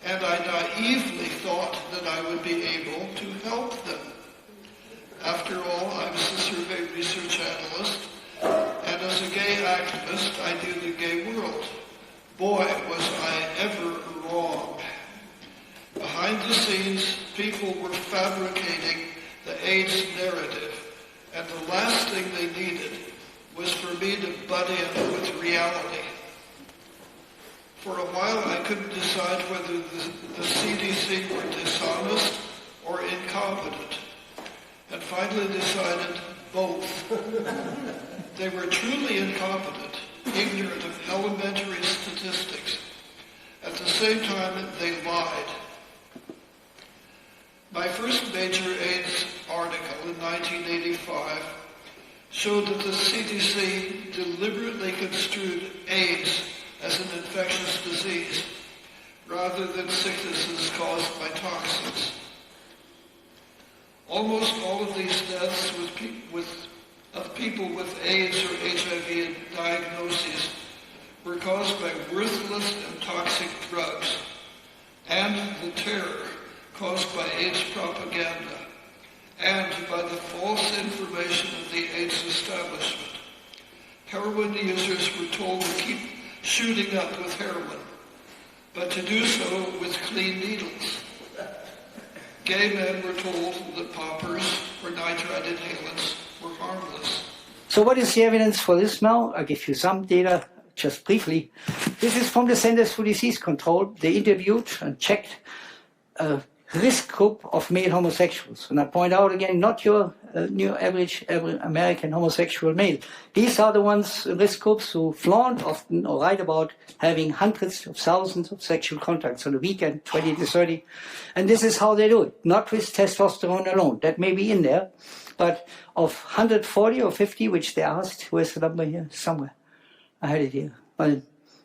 Speaker 17: and I naively thought that I would be able to help them. After all, I was a survey research analyst, and as a gay activist, I knew the gay world. Boy, was I ever wrong. Behind the scenes, people were fabricating the AIDS narrative, and the last thing they needed was for me to butt in with reality. For a while, I couldn't decide whether the CDC were dishonest or incompetent, and finally decided both. They were truly incompetent, ignorant of elementary statistics. At the same time, they lied. My first major AIDS article in 1985 showed that the CDC deliberately construed AIDS as an infectious disease rather than sicknesses caused by toxins. Almost all of these deaths of people with AIDS or HIV diagnoses were caused by worthless and toxic drugs and the terror caused by AIDS propaganda and by the false information of the AIDS establishment. Heroin users were told to keep shooting up with heroin, but to do so with clean needles. Gay men were told that poppers or nitrite inhalants were harmless.
Speaker 18: So what is the evidence for this now? I'll give you some data just briefly. This is from the Centers for Disease Control. They interviewed and checked a risk group of male homosexuals. And I point out again, not your average American homosexual male. These are the ones, risk groups, who flaunt often or write about having hundreds of thousands of sexual contacts on a weekend, 20 to 30. And this is how they do it, not with testosterone alone. That may be in there, but of 140 or 50, which they asked, where's the number here? Somewhere. I had it here. Well,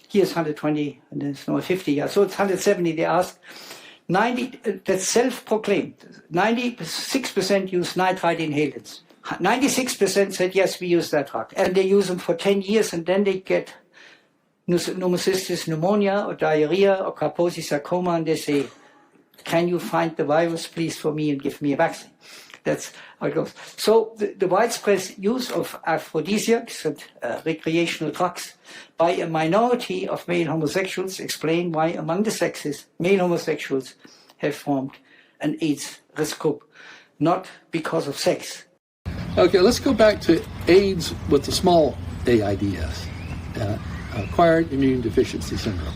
Speaker 18: here's 120, and there's no 50. Yeah. So it's 170 they asked. 90, that's self-proclaimed. 96% use nitrite inhalants. 96% said, yes, we use that drug. And they use them for 10 years, and then they get pneumocystis pneumonia or diarrhea or Kaposi sarcoma, and they say, can you find the virus, please, for me and give me a vaccine? That's how it goes. So the widespread use of aphrodisiacs and recreational drugs by a minority of male homosexuals explain why among the sexes, male homosexuals have formed an AIDS risk group, not because of sex.
Speaker 1: Okay, let's go back to AIDS with the small AIDS, acquired immune deficiency syndrome.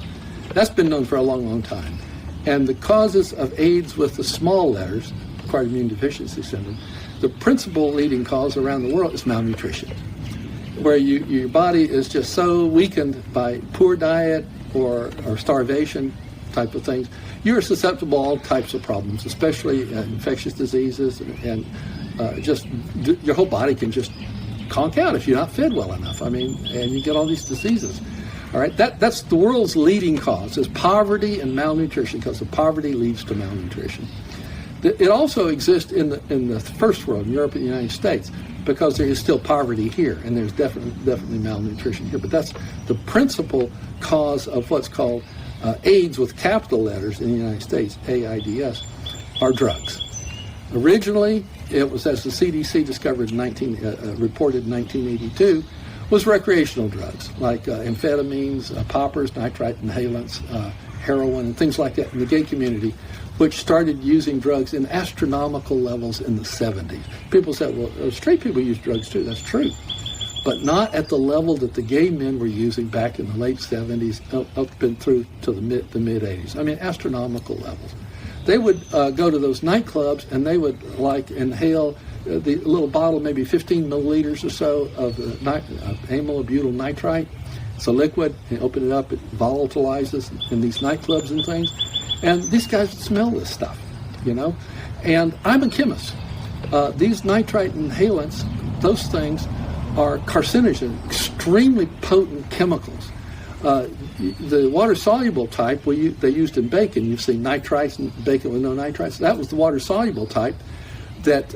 Speaker 1: That's been known for a long, long time. And the causes of AIDS with the small letters, acquired immune deficiency syndrome, the principal leading cause around the world is malnutrition, where your body is just so weakened by poor diet or starvation type of things. You're susceptible to all types of problems, especially infectious diseases, and just your whole body can just conk out if you're not fed well enough. I mean, and you get all these diseases. All right, that's the world's leading cause is poverty and malnutrition, because the poverty leads to malnutrition. It also exists in the first world, in Europe and the United States, because there is still poverty here, and there's definitely malnutrition here. But that's the principal cause of what's called AIDS with capital letters in the United States, AIDS, are drugs. Originally, it was, as the CDC discovered reported in 1982, was recreational drugs like amphetamines, poppers, nitrite inhalants, heroin, and things like that in the gay community, which started using drugs in astronomical levels in the 70s. People said, well, straight people use drugs too. That's true. But not at the level that the gay men were using back in the late 70s up and through to the mid 80s. I mean, astronomical levels. They would go to those nightclubs and they would inhale the little bottle, maybe 15 milliliters or so of amyl butyl nitrite. It's a liquid. You open it up, it volatilizes in these nightclubs and things. And these guys smell this stuff, you know. And I'm a chemist. These nitrite inhalants, those things are carcinogen, extremely potent chemicals. The water-soluble type they used in bacon, you've seen nitrites in bacon with no nitrites. That was the water-soluble type that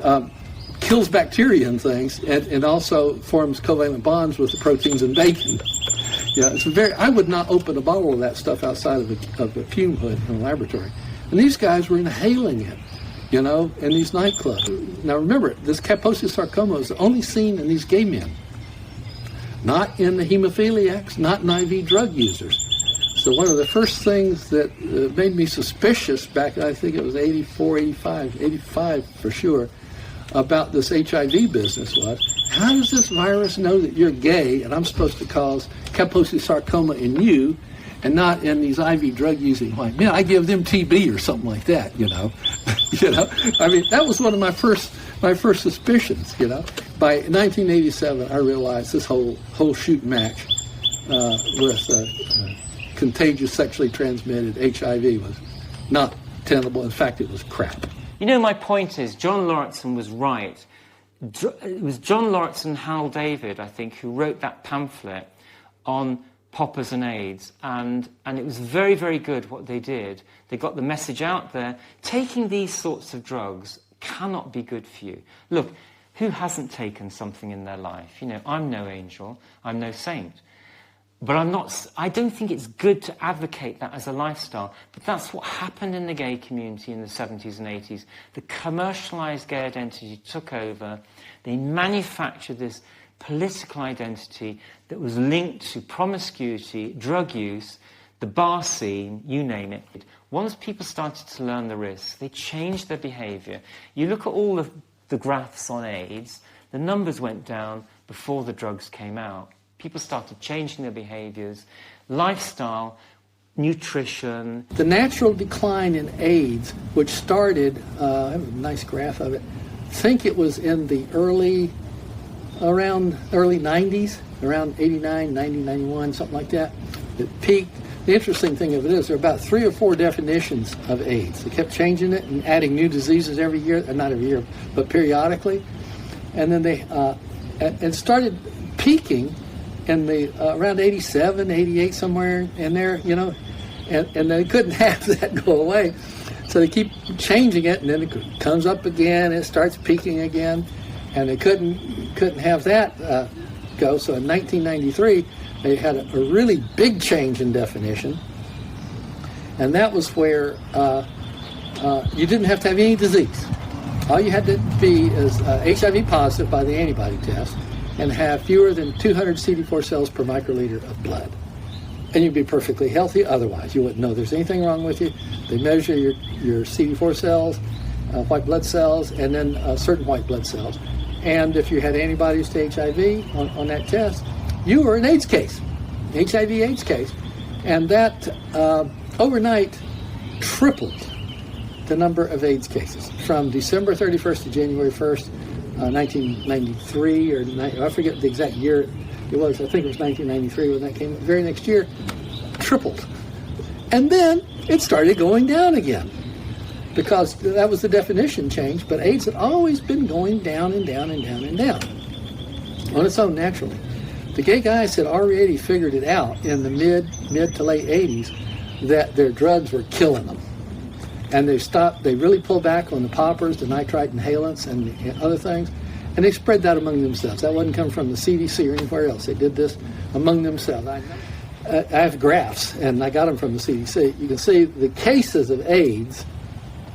Speaker 1: kills bacteria and things, and also forms covalent bonds with the proteins in bacon. Yeah, I would not open a bottle of that stuff outside of a fume hood in a laboratory. And these guys were inhaling it, you know, in these nightclubs. Now remember, this Kaposi's sarcoma is only seen in these gay men, not in the hemophiliacs, not in IV drug users. So one of the first things that made me suspicious back, I think it was 85 for sure, about this HIV business was, how does this virus know that you're gay and I'm supposed to cause Kaposi's sarcoma in you and not in these IV drug-using white men? I give them TB or something like that, you know. You know, I mean, that was one of my first suspicions, you know. By 1987, I realized this whole shoot match with contagious sexually transmitted HIV was not tenable. In fact, it was crap.
Speaker 8: You know, my point is, John Lauritsen was right. It was John Lauritsen, Hal David, I think, who wrote that pamphlet on poppers and AIDS, and it was very, very good what they did. They got the message out there. Taking these sorts of drugs cannot be good for you. Look, who hasn't taken something in their life? You know, I'm no angel, I'm no saint. But I don't think it's good to advocate that as a lifestyle. But that's what happened in the gay community in the 70s and 80s. The commercialized gay identity took over. They manufactured this political identity that was linked to promiscuity, drug use, the bar scene, you name it. Once people started to learn the risks, they changed their behavior. You look at all of the graphs on AIDS, the numbers went down before the drugs came out. People started changing their behaviors, lifestyle, nutrition.
Speaker 1: The natural decline in AIDS, which started, I have a nice graph of it, I think it was in the early 90s, around 89, 90, 91, something like that. It peaked. The interesting thing of it is there are about 3 or 4 definitions of AIDS. They kept changing it and adding new diseases every year, not every year, but periodically. And then it started peaking in the around 87, 88, somewhere in there, you know, and they couldn't have that go away. So they keep changing it, and then it comes up again, it starts peaking again, and they couldn't have that go. So in 1993, they had a really big change in definition, and that was where you didn't have to have any disease. All you had to be is HIV positive by the antibody test and have fewer than 200 CD4 cells per microliter of blood. And you'd be perfectly healthy otherwise. You wouldn't know there's anything wrong with you. They measure your CD4 cells, white blood cells, and then certain white blood cells. And if you had antibodies to HIV on that test, you were an AIDS case, HIV/AIDS case. And that overnight tripled the number of AIDS cases from December 31st to January 1st, 1993, or I forget the exact year it was. I think it was 1993 when that came. The very next year, tripled. And then it started going down again because that was the definition change, but AIDS had always been going down and down and down and down on its own naturally. The gay guys had already figured it out in the mid to late 80s that their drugs were killing them. And they really pulled back on the poppers, the nitrite inhalants, and other things, and they spread that among themselves. That wasn't coming from the CDC or anywhere else. They did this among themselves. I have graphs, and I got them from the CDC. You can see the cases of AIDS,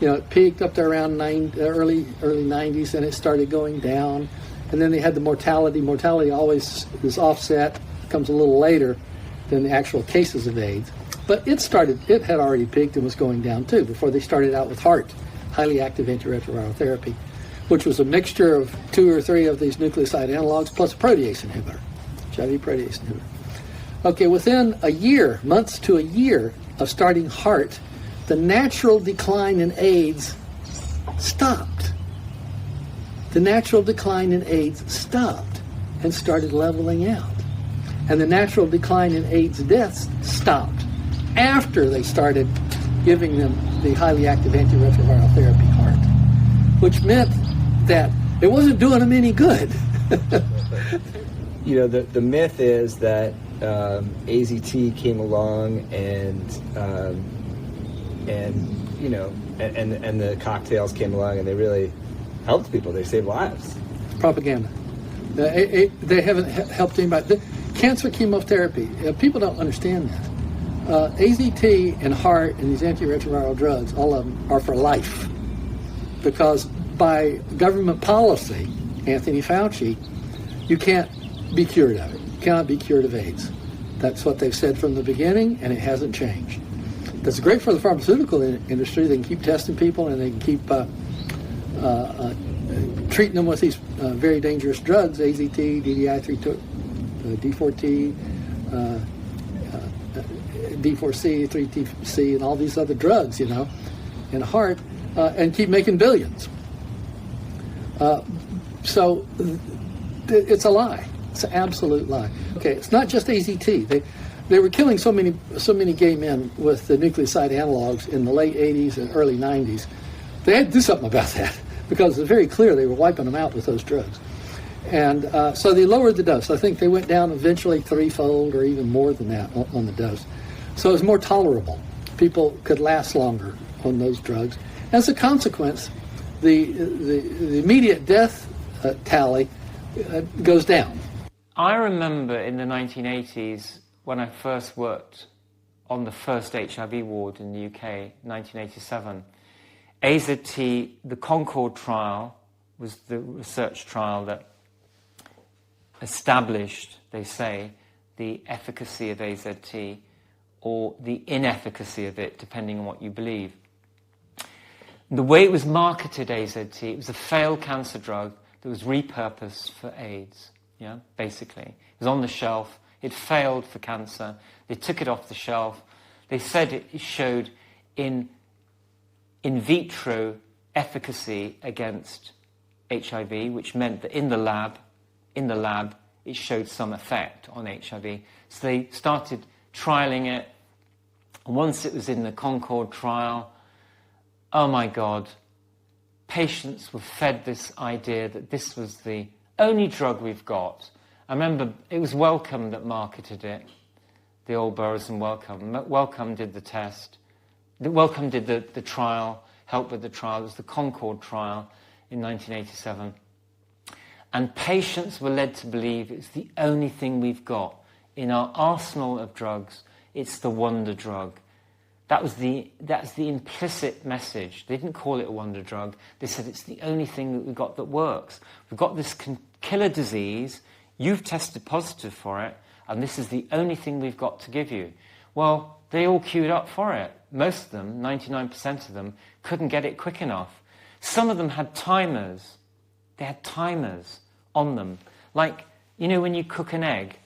Speaker 1: it peaked up there around early 90s, and it started going down. And then they had the mortality. Mortality always is offset, comes a little later than the actual cases of AIDS. But it had already peaked and was going down too before they started out with HAART, highly active antiretroviral therapy, which was a mixture of 2 or 3 of these nucleoside analogs plus a protease inhibitor, HIV protease inhibitor. Okay, within a year, months to a year of starting HAART, the natural decline in AIDS stopped. The natural decline in AIDS stopped and started leveling out. And the natural decline in AIDS deaths stopped after they started giving them the highly active antiretroviral therapy HAART, which meant that it wasn't doing them any good.
Speaker 16: The myth is that AZT came along and the cocktails came along and they really helped people. They saved lives.
Speaker 1: Propaganda. They haven't helped anybody. Cancer chemotherapy, people don't understand that. AZT and HAART and these antiretroviral drugs, all of them are for life. Because by government policy, Anthony Fauci, you can't be cured of it. You cannot be cured of AIDS. That's what they've said from the beginning, and it hasn't changed. That's great for the pharmaceutical industry. They can keep testing people, and they can keep treating them with these very dangerous drugs, AZT, DDI, D4T, D4C, 3TC, and all these other drugs, in HAART, and keep making billions. So it's a lie. It's an absolute lie. Okay, it's not just AZT. They were killing so many gay men with the nucleoside analogs in the late 80s and early 90s. They had to do something about that because it's very clear they were wiping them out with those drugs. And so they lowered the dose. I think they went down eventually 3-fold or even more than that on the dose. So it was more tolerable. People could last longer on those drugs. As a consequence, the immediate death tally goes down.
Speaker 8: I remember in the 1980s when I first worked on the first HIV ward in the UK, 1987, AZT, the Concord trial, was the research trial that established, they say, the efficacy of AZT or the inefficacy of it, depending on what you believe. The way it was marketed, AZT, it was a failed cancer drug that was repurposed for AIDS, basically. It was on the shelf. It failed for cancer. They took it off the shelf. They said it showed in vitro efficacy against HIV, which meant that in the lab, it showed some effect on HIV. So they started trialing it. Once it was in the Concord trial, oh my God, patients were fed this idea that this was the only drug we've got. I remember it was Wellcome that marketed it, the old Burroughs and Wellcome. Wellcome did the test. Wellcome did the trial, helped with the trial. It was the Concord trial in 1987. And patients were led to believe it's the only thing we've got. In our arsenal of drugs, it's the wonder drug. That's the implicit message. They didn't call it a wonder drug. They said it's the only thing that we've got that works. We've got this killer disease, you've tested positive for it, and this is the only thing we've got to give you. Well, they all queued up for it. Most of them, 99% of them, couldn't get it quick enough. Some of them had timers. They had timers on them. Like, you know when you cook an egg,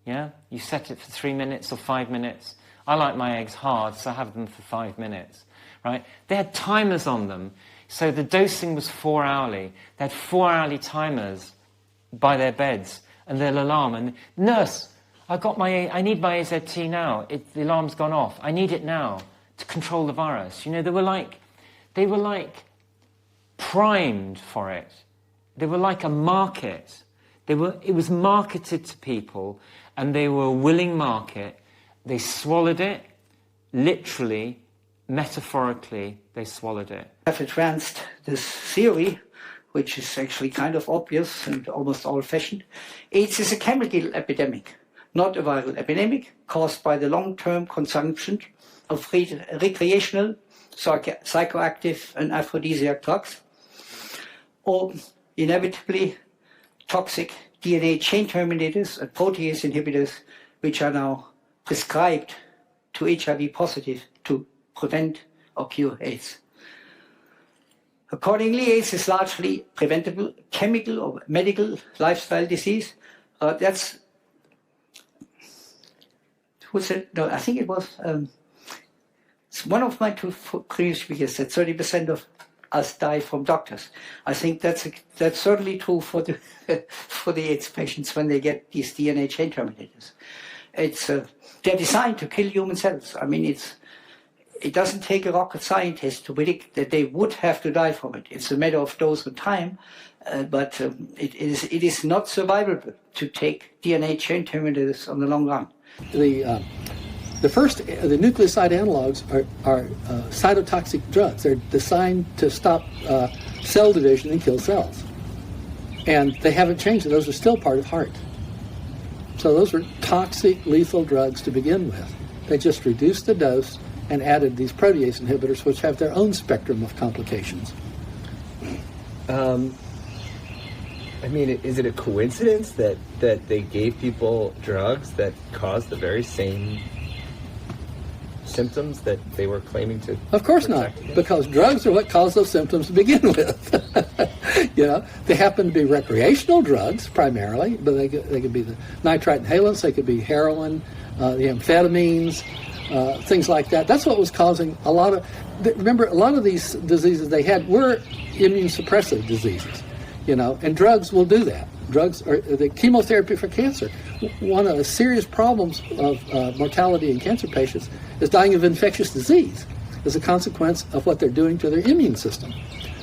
Speaker 8: yeah? You set it for 3 minutes or 5 minutes. I like my eggs hard, so I have them for 5 minutes, right? They had timers on them, so the dosing was 4-hourly. They had 4-hourly timers by their beds, and they'll alarm. And nurse, I need my AZT now. The alarm's gone off. I need it now to control the virus. You know, they were like primed for it. They were like a market. It was marketed to people, and they were a willing market. They swallowed it, literally, metaphorically, they swallowed it.
Speaker 18: I've advanced this theory, which is actually kind of obvious and almost old-fashioned. AIDS is a chemical epidemic, not a viral epidemic, caused by the long-term consumption of recreational, psychoactive and aphrodisiac drugs, or inevitably toxic DNA chain terminators and protease inhibitors, which are now prescribed to HIV positive to prevent or cure AIDS. Accordingly, AIDS is largely preventable chemical or medical lifestyle disease. That's who said? No, I think it was one of my two previous speakers said 30% of us die from doctors. I think that's certainly true for the for the AIDS patients when they get these DNA chain terminators. They're designed to kill human cells. I mean, it doesn't take a rocket scientist to predict that they would have to die from it. It's a matter of dose and time, but it is not survivable to take DNA chain terminators on the long run.
Speaker 1: The nucleoside analogs are cytotoxic drugs. They're designed to stop cell division and kill cells. And they haven't changed. Those are still part of heart. So those were toxic, lethal drugs to begin with. They just reduced the dose and added these protease inhibitors, which have their own spectrum of complications.
Speaker 16: I mean, is it a coincidence that they gave people drugs that caused the very same symptoms that they were claiming to?
Speaker 1: Of course not, because drugs are what cause those symptoms to begin with. You know, they happen to be recreational drugs primarily, but they could be the nitrite inhalants, they could be heroin, the amphetamines, things like that. That's what was causing a lot of. Remember, a lot of these diseases they had were immune suppressive diseases, you know, and drugs will do that. Drugs are the chemotherapy for cancer. One of the serious problems of mortality in cancer patients is dying of infectious disease as a consequence of what they're doing to their immune system.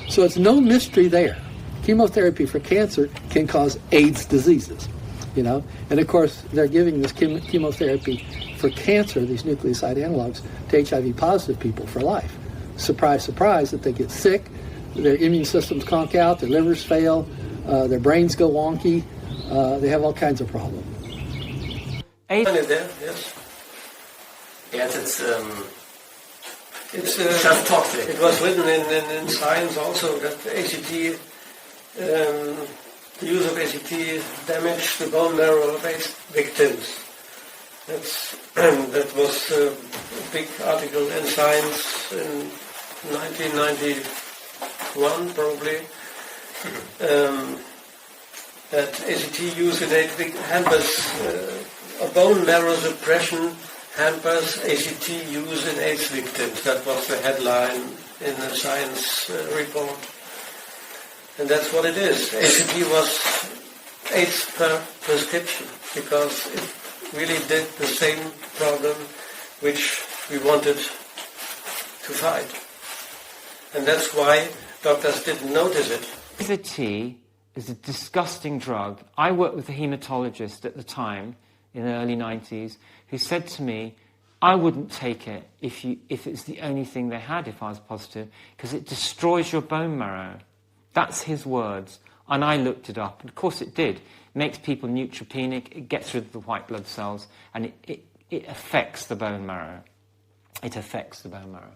Speaker 1: So it's no mystery there. Chemotherapy for cancer can cause AIDS diseases, you know, and of course they're giving this chemotherapy for cancer, these nucleoside analogs, to HIV positive people for life. Surprise, surprise, that they get sick, their immune systems conk out, their livers fail, their brains go wonky, they have all kinds of problems.
Speaker 10: Yes.
Speaker 19: Yes, it's
Speaker 10: just
Speaker 19: toxic.
Speaker 10: It was written in Science also that ACT, the use of ACT damaged the bone marrow of AIDS victims. That was a big article in Science in 1991 probably. That ACT use in AIDS hampers a bone marrow suppression hampers ACT use in AIDS victims. That was the headline in the Science report. And that's what it is. ACT was AIDS per prescription because it really did the same problem which we wanted to fight. And that's why doctors didn't notice it.
Speaker 8: AZT is a disgusting drug. I worked with a hematologist at the time, in the early 90s, who said to me, I wouldn't take it if it's the only thing they had if I was positive, because it destroys your bone marrow. That's his words. And I looked it up. And of course it did. It makes people neutropenic, it gets rid of the white blood cells, and it affects the bone marrow. it affects the bone marrow.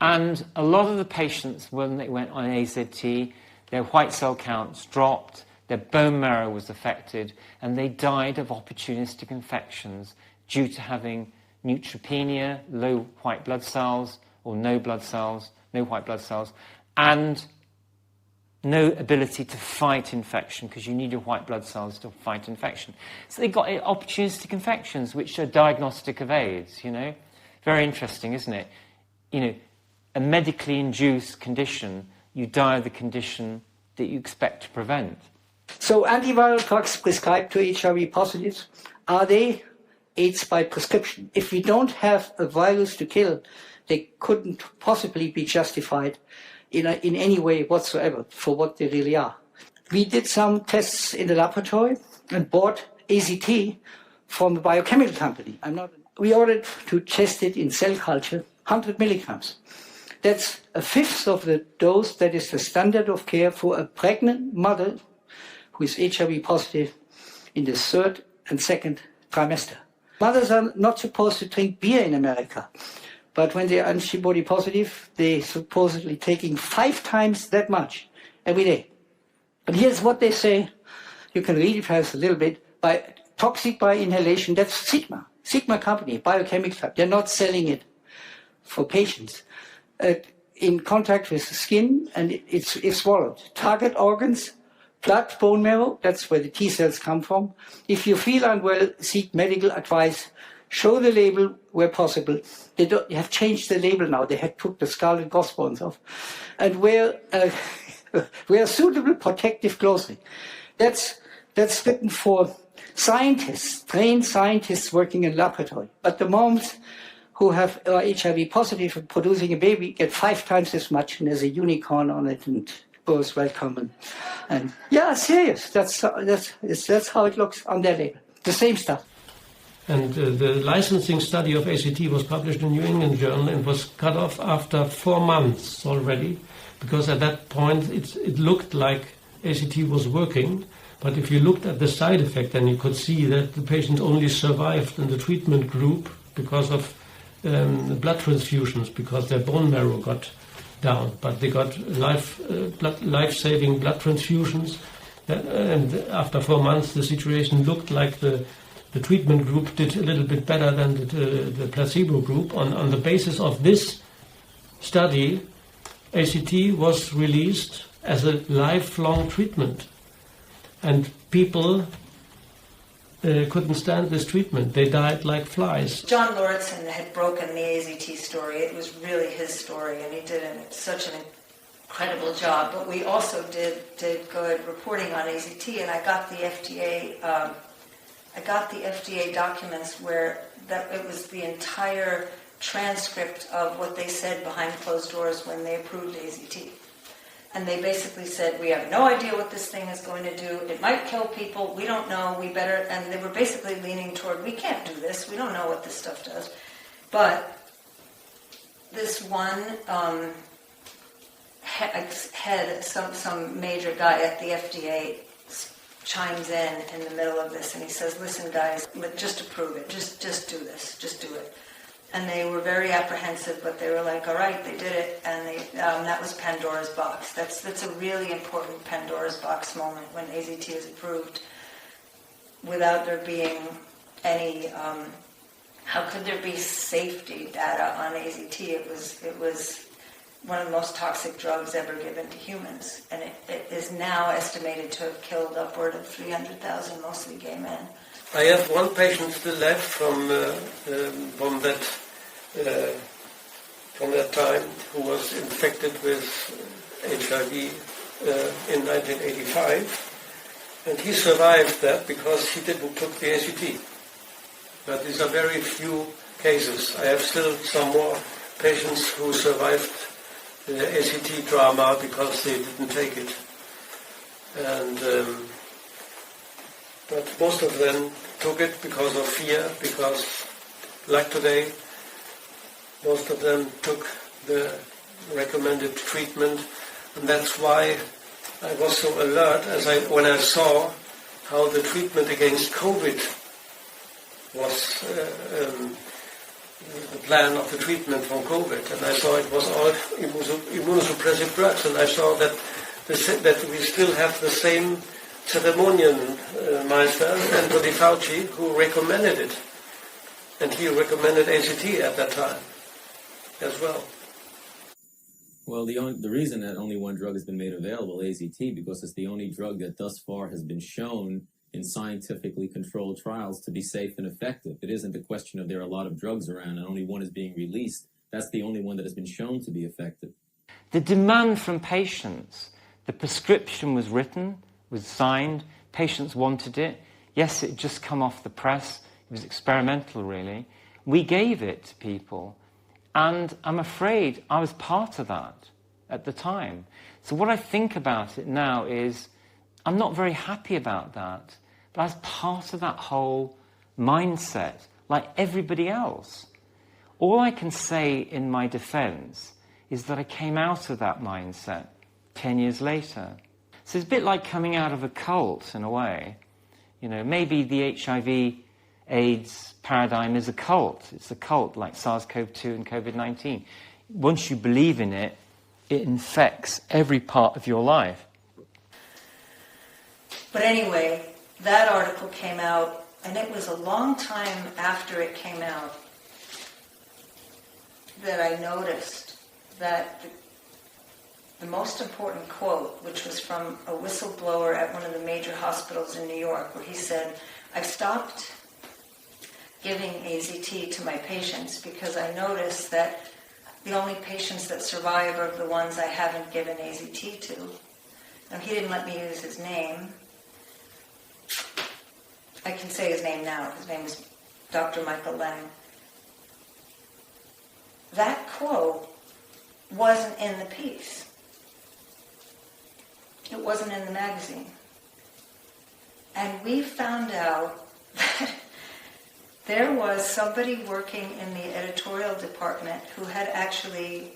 Speaker 8: And a lot of the patients, when they went on AZT, their white cell counts dropped, their bone marrow was affected, and they died of opportunistic infections due to having neutropenia, low white blood cells, or no white blood cells, and no ability to fight infection, because you need your white blood cells to fight infection. So they got opportunistic infections, which are diagnostic of AIDS, you know. Very interesting, isn't it? You know, a medically induced condition, you die of the condition that you expect to prevent.
Speaker 18: So antiviral drugs prescribed to HIV positives, are they AIDS by prescription? If we don't have a virus to kill, they couldn't possibly be justified in any way whatsoever for what they really are. We did some tests in the laboratory and bought AZT from a biochemical company. We ordered to test it in cell culture, 100 milligrams. That's a fifth of the dose that is the standard of care for a pregnant mother who is HIV positive in the third and second trimester. Mothers are not supposed to drink beer in America, but when they are antibody positive, they're supposedly taking 5 times that much every day. But here's what they say. You can read it first a little bit. Toxic by inhalation, that's Sigma company, biochemical. They're not selling it for patients. In contact with the skin, and it's swallowed. Target organs, blood, bone marrow, that's where the T cells come from. If you feel unwell, seek medical advice. Show the label where possible. They have changed the label now. They had took the skull and crossbones off. And wear suitable protective clothing. That's written for scientists, trained scientists working in laboratory. But the moms who have HIV positive and producing a baby get 5 times as much, and there's a unicorn on it, and both welcome. And yeah, serious. That's how it looks on their label. The same stuff.
Speaker 10: And the licensing study of AZT was published in New England Journal and was cut off after 4 months already, because at that point it looked like AZT was working. But if you looked at the side effect, then you could see that the patient only survived in the treatment group because of blood transfusions, because their bone marrow got down. But they got life-saving blood transfusions. And after 4 months, the situation looked like the treatment group did a little bit better than the placebo group. On the basis of this study, AZT was released as a lifelong treatment. And people couldn't stand this treatment. They died like flies.
Speaker 5: John Lauritsen had broken the AZT story. It was really his story, and he did such an incredible job. But we also did good reporting on AZT, and I got the FDA documents where it was the entire transcript of what they said behind closed doors when they approved AZT. And they basically said, we have no idea what this thing is going to do. It might kill people. We don't know. We better... And they were basically leaning toward, we can't do this. We don't know what this stuff does. But this one head, some major guy at the FDA chimes in the middle of this, and he says, listen, guys, just approve it. Just do this. Just do it. And they were very apprehensive, but they were like, all right, they did it, and that was Pandora's box. That's a really important Pandora's box moment when AZT is approved without there being any, how could there be safety data on AZT? It was one of the most toxic drugs ever given to humans, and it is now estimated to have killed upward of 300,000, mostly gay men.
Speaker 20: I have one patient still left from that time who was infected with HIV in 1985, and he survived that because he didn't took the AZT. But these are very few cases. I have still some more patients who survived the AZT drama because they didn't take it, and but most of them took it because of fear, because, like today, most of them took the recommended treatment, and that's why I was so alert when I saw how the treatment against COVID was the plan of the treatment from COVID, and I saw it was all immunosuppressive drugs, and I saw that we still have the same Zeremonienmeister, Anthony Fauci, who recommended it, and he recommended ACT at that time as well.
Speaker 21: Well, the reason that only one drug has been made available, AZT, because it's the only drug that thus far has been shown in scientifically controlled trials to be safe and effective. It isn't a question of there are a lot of drugs around and only one is being released. That's the only one that has been shown to be effective.
Speaker 8: The demand from patients, the prescription was written, was signed, patients wanted it. Yes, it had just come off the press. It was experimental, really. We gave it to people. And I'm afraid I was part of that at the time. So what I think about it now is I'm not very happy about that, but I was part of that whole mindset, like everybody else. All I can say in my defense is that I came out of that mindset 10 years later. So it's a bit like coming out of a cult in a way. You know, maybe the HIV AIDS paradigm is a cult. It's a cult like SARS-CoV-2 and COVID-19. Once you believe in it, it infects every part of your life.
Speaker 5: But anyway, that article came out, and it was a long time after it came out that I noticed that the most important quote, which was from a whistleblower at one of the major hospitals in New York, where he said, "I've stopped giving AZT to my patients because I noticed that the only patients that survive are the ones I haven't given AZT to." Now, he didn't let me use his name. I can say his name now. His name is Dr. Michael Lang. That quote wasn't in the piece. It wasn't in the magazine. And we found out that there was somebody working in the editorial department who had actually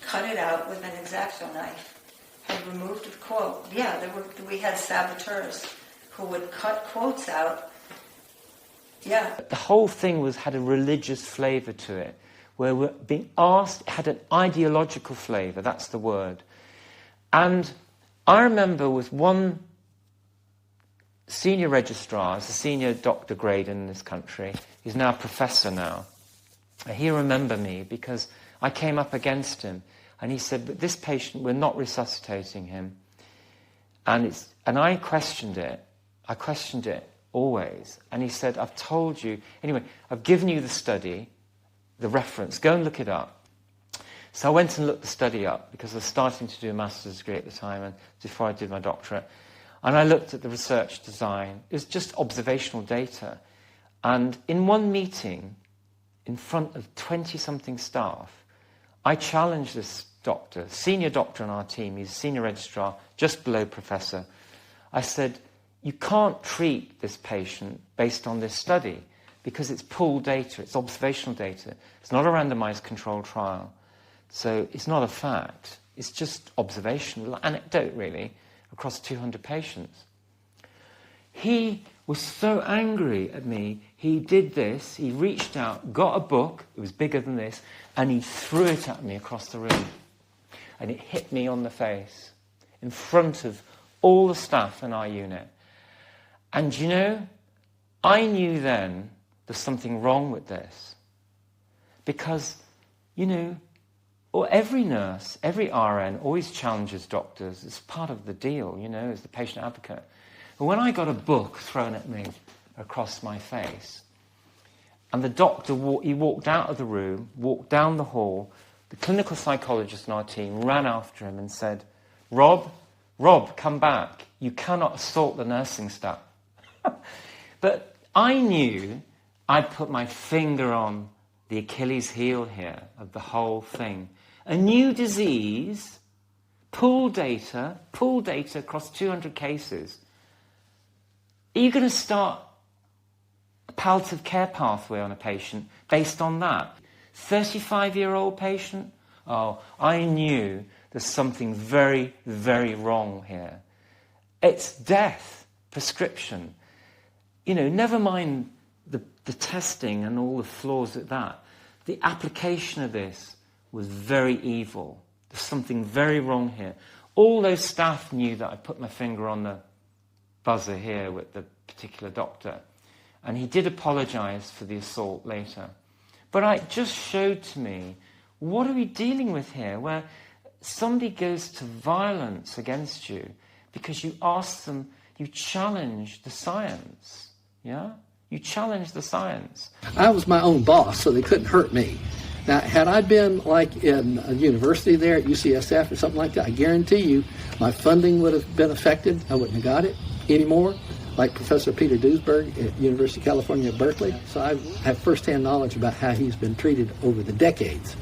Speaker 5: cut it out with an X-Acto knife, had removed the quote. Yeah, we had saboteurs who would cut quotes out. Yeah.
Speaker 8: The whole thing had a religious flavour to it, where we're being asked, it had an ideological flavour, that's the word. And I remember with one senior registrar, as a senior doctor grade in this country, he's now a professor now. He remembered me because I came up against him, and he said, "But this patient, we're not resuscitating him." And I questioned it. I questioned it always. And he said, "I've told you." Anyway, I've given you the study, the reference. Go and look it up. So I went and looked the study up because I was starting to do a master's degree at the time and before I did my doctorate. And I looked at the research design. It was just observational data. And in one meeting, in front of 20-something staff, I challenged this doctor, senior doctor on our team, he's a senior registrar, just below professor. I said, "You can't treat this patient based on this study because it's pooled data, it's observational data. It's not a randomized controlled trial. So it's not a fact. It's just observational, anecdote really, across 200 patients." He was so angry at me, he did this, he reached out, got a book, it was bigger than this, and he threw it at me across the room. And it hit me on the face, in front of all the staff in our unit. And you know, I knew then there's something wrong with this. Because, you know, or every nurse, every RN always challenges doctors. It's part of the deal, you know, as the patient advocate. But when I got a book thrown at me across my face, and the doctor, he walked out of the room, walked down the hall, the clinical psychologist in our team ran after him and said, Rob, come back. You cannot assault the nursing staff." But I knew I'd put my finger on the Achilles heel here of the whole thing. A new disease, pool data across 200 cases. Are you going to start a palliative care pathway on a patient based on that? 35-year-old patient? Oh, I knew there's something very, very wrong here. It's death, prescription. You know, never mind the testing and all the flaws at that, the application of this was very evil. There's something very wrong here. All those staff knew that I put my finger on the buzzer here with the particular doctor. And he did apologize for the assault later. But it just showed to me, what are we dealing with here? Where somebody goes to violence against you because you ask them, you challenge the science. Yeah? You challenge the science.
Speaker 1: I was my own boss, so they couldn't hurt me. Now, had I been like in a university there at UCSF or something like that, I guarantee you my funding would have been affected. I wouldn't have got it anymore, like Professor Peter Duesberg at University of California at Berkeley. So I have firsthand knowledge about how he's been treated over the decades.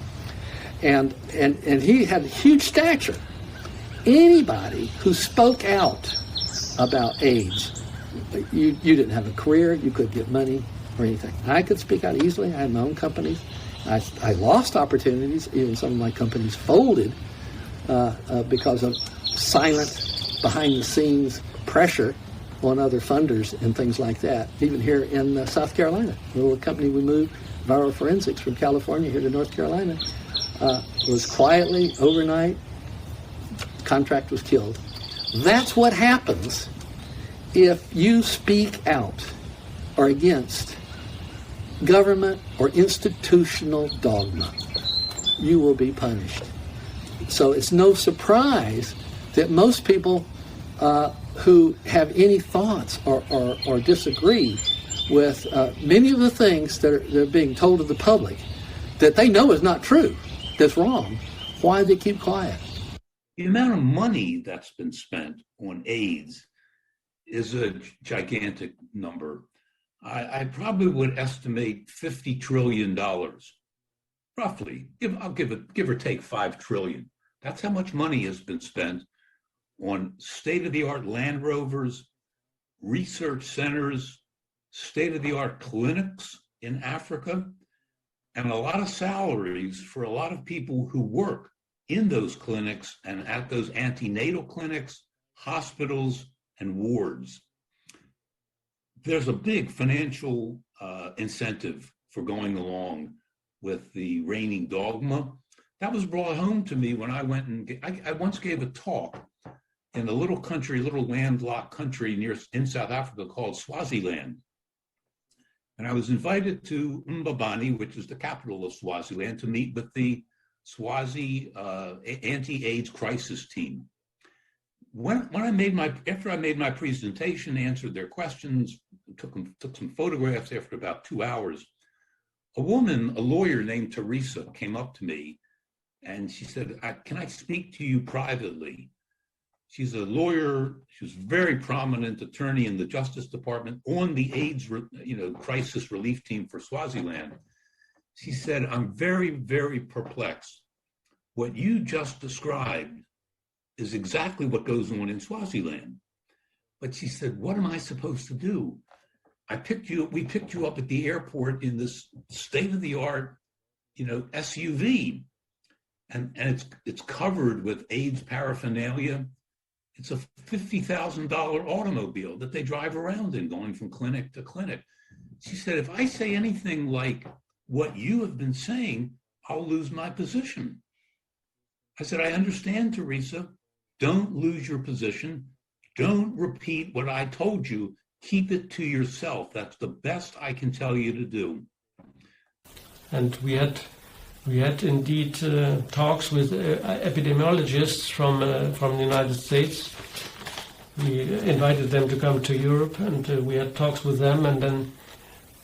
Speaker 1: And he had huge stature. Anybody who spoke out about AIDS, you didn't have a career, you couldn't get money or anything. I could speak out easily. I had my own companies. I lost opportunities. Even some of my companies folded because of silent, behind-the-scenes pressure on other funders and things like that. Even here in South Carolina, the little company we moved, Viral Forensics, from California here to North Carolina, was quietly, overnight, contract was killed. That's what happens if you speak out or against government or institutional dogma. You will be punished. So it's no surprise that most people who have any thoughts or disagree with many of the things that are being told to the public that they know is not true, that's wrong, why they keep quiet.
Speaker 12: The amount of money that's been spent on AIDS is a gigantic number. I probably would estimate $50 trillion, roughly. I'll give or take $5 trillion. That's how much money has been spent on state-of-the-art Land Rovers, research centers, state-of-the-art clinics in Africa, and a lot of salaries for a lot of people who work in those clinics and at those antenatal clinics, hospitals, and wards. There's a big financial incentive for going along with the reigning dogma. That was brought home to me when I went and I once gave a talk in a little country, little landlocked country in South Africa called Swaziland. And I was invited to Mbabane, which is the capital of Swaziland, to meet with the Swazi anti-AIDS crisis team. After I made my presentation, answered their questions, took some photographs after about 2 hours, a lawyer named Teresa, came up to me and she said, "Can I speak to you privately?" She's a lawyer. She was a very prominent attorney in the Justice Department on the AIDS, crisis relief team for Swaziland. She said, "I'm very, very perplexed. What you just described is exactly what goes on in Swaziland." But she said, "What am I supposed to do? We picked you up at the airport in this state-of-the-art, SUV, and it's covered with AIDS paraphernalia. It's a $50,000 automobile that they drive around in, going from clinic to clinic." She said, "If I say anything like what you have been saying, I'll lose my position." I said, "I understand, Teresa. Don't lose your position. Don't repeat what I told you. Keep it to yourself. That's the best I can tell you to do."
Speaker 10: And we had indeed talks with epidemiologists from the United States. We invited them to come to Europe, and we had talks with them, and then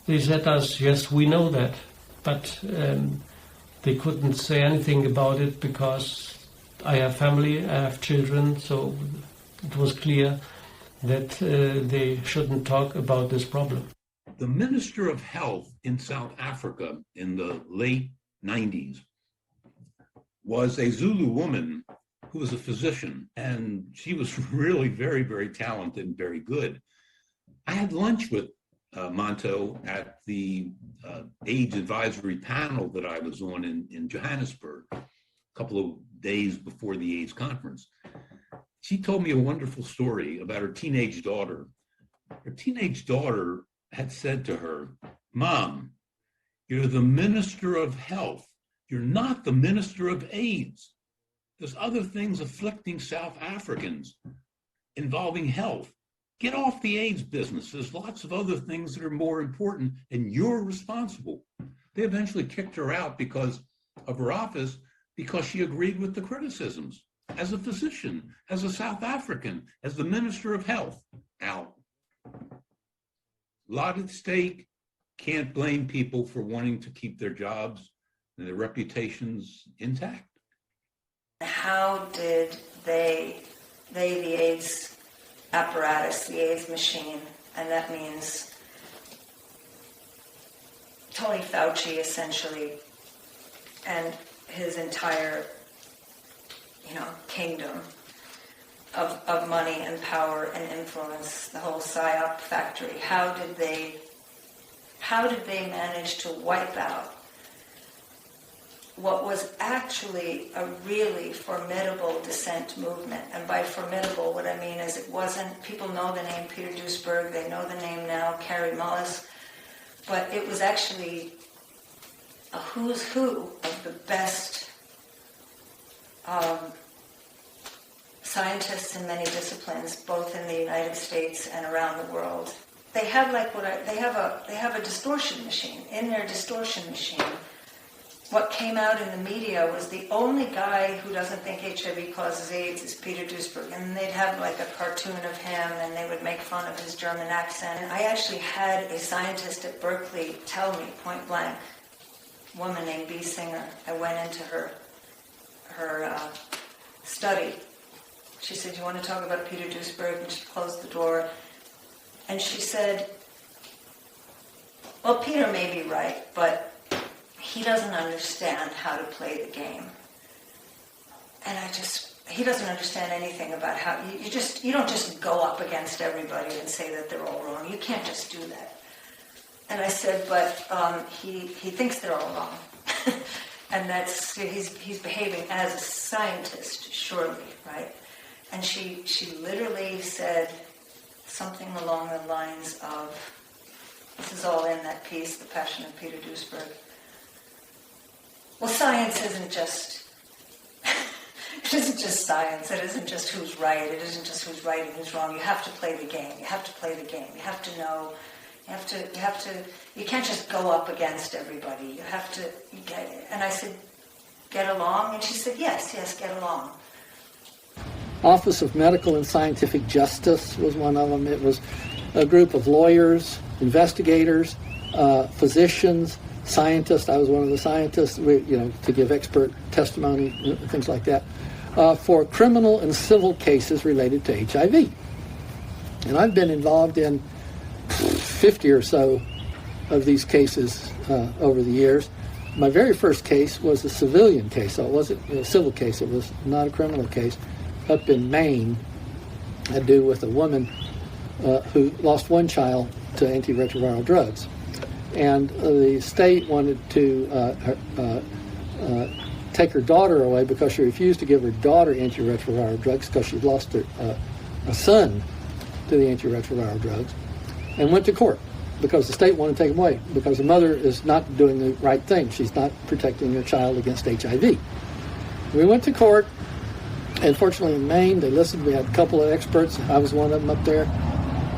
Speaker 10: they said to us, "Yes, we know that," but they couldn't say anything about it because I have family, I have children, so it was clear that they shouldn't talk about this problem.
Speaker 12: The Minister of Health in South Africa in the late 90s was a Zulu woman who was a physician, and she was really very, very talented and very good. I had lunch with Monto at the AIDS advisory panel that I was on in Johannesburg a couple of days before the AIDS conference. She told me a wonderful story about her teenage daughter. Her teenage daughter had said to her, "Mom, you're the minister of health. You're not the minister of AIDS. There's other things afflicting South Africans involving health. Get off the AIDS business. There's lots of other things that are more important, and you're responsible." They eventually kicked her out of her office because she agreed with the criticisms. As a physician, as a South African, as the minister of health, out. A lot at stake. Can't blame people for wanting to keep their jobs and their reputations intact.
Speaker 5: How did the AIDS apparatus, the AIDS machine, and that means Tony Fauci essentially and his entire kingdom of money and power and influence, the whole PSYOP factory, how did they manage to wipe out what was actually a really formidable dissent movement? And by formidable, what I mean is it wasn't, people know the name Peter Duesberg, they know the name now, Carrie Mullis, but it was actually a who's who of the best scientists in many disciplines, both in the United States and around the world. They have they have a distortion machine. In their distortion machine, what came out in the media was the only guy who doesn't think HIV causes AIDS is Peter Duesberg, and they'd have like a cartoon of him, and they would make fun of his German accent. And I actually had a scientist at Berkeley tell me point blank, a woman named B. Singer. I went into her study. She said, "You want to talk about Peter Duesberg?" And she closed the door. And she said, "Well, Peter may be right, but he doesn't understand how to play the game." And he doesn't understand anything about how, you don't just go up against everybody and say that they're all wrong. You can't just do that. And I said, but he thinks they're all wrong. And he's behaving as a scientist, surely, right? And she literally said something along the lines of, this is all in that piece, The Passion of Peter Duesberg. Well, science isn't just, it isn't just science. It isn't just who's right. It isn't just who's right and who's wrong. You have to play the game. You have to play the game. You have to know. You can't just go up against everybody. You have to get it. And I said, get along? And she said, yes, get along.
Speaker 1: Office of Medical and Scientific Justice was one of them. It was a group of lawyers, investigators, physicians, scientists. I was one of the scientists, to give expert testimony, things like that, for criminal and civil cases related to HIV. And I've been involved in 50 or so of these cases over the years. My very first case was a civilian case, so it wasn't a civil case. It was not a criminal case. Up in Maine, had to do with a woman who lost one child to antiretroviral drugs. And the state wanted to take her daughter away because she refused to give her daughter antiretroviral drugs because she'd lost a son to the antiretroviral drugs, and went to court because the state wanted to take them away because the mother is not doing the right thing. She's not protecting her child against HIV. We went to court, and fortunately in Maine, they listened. We had a couple of experts. I was one of them up there.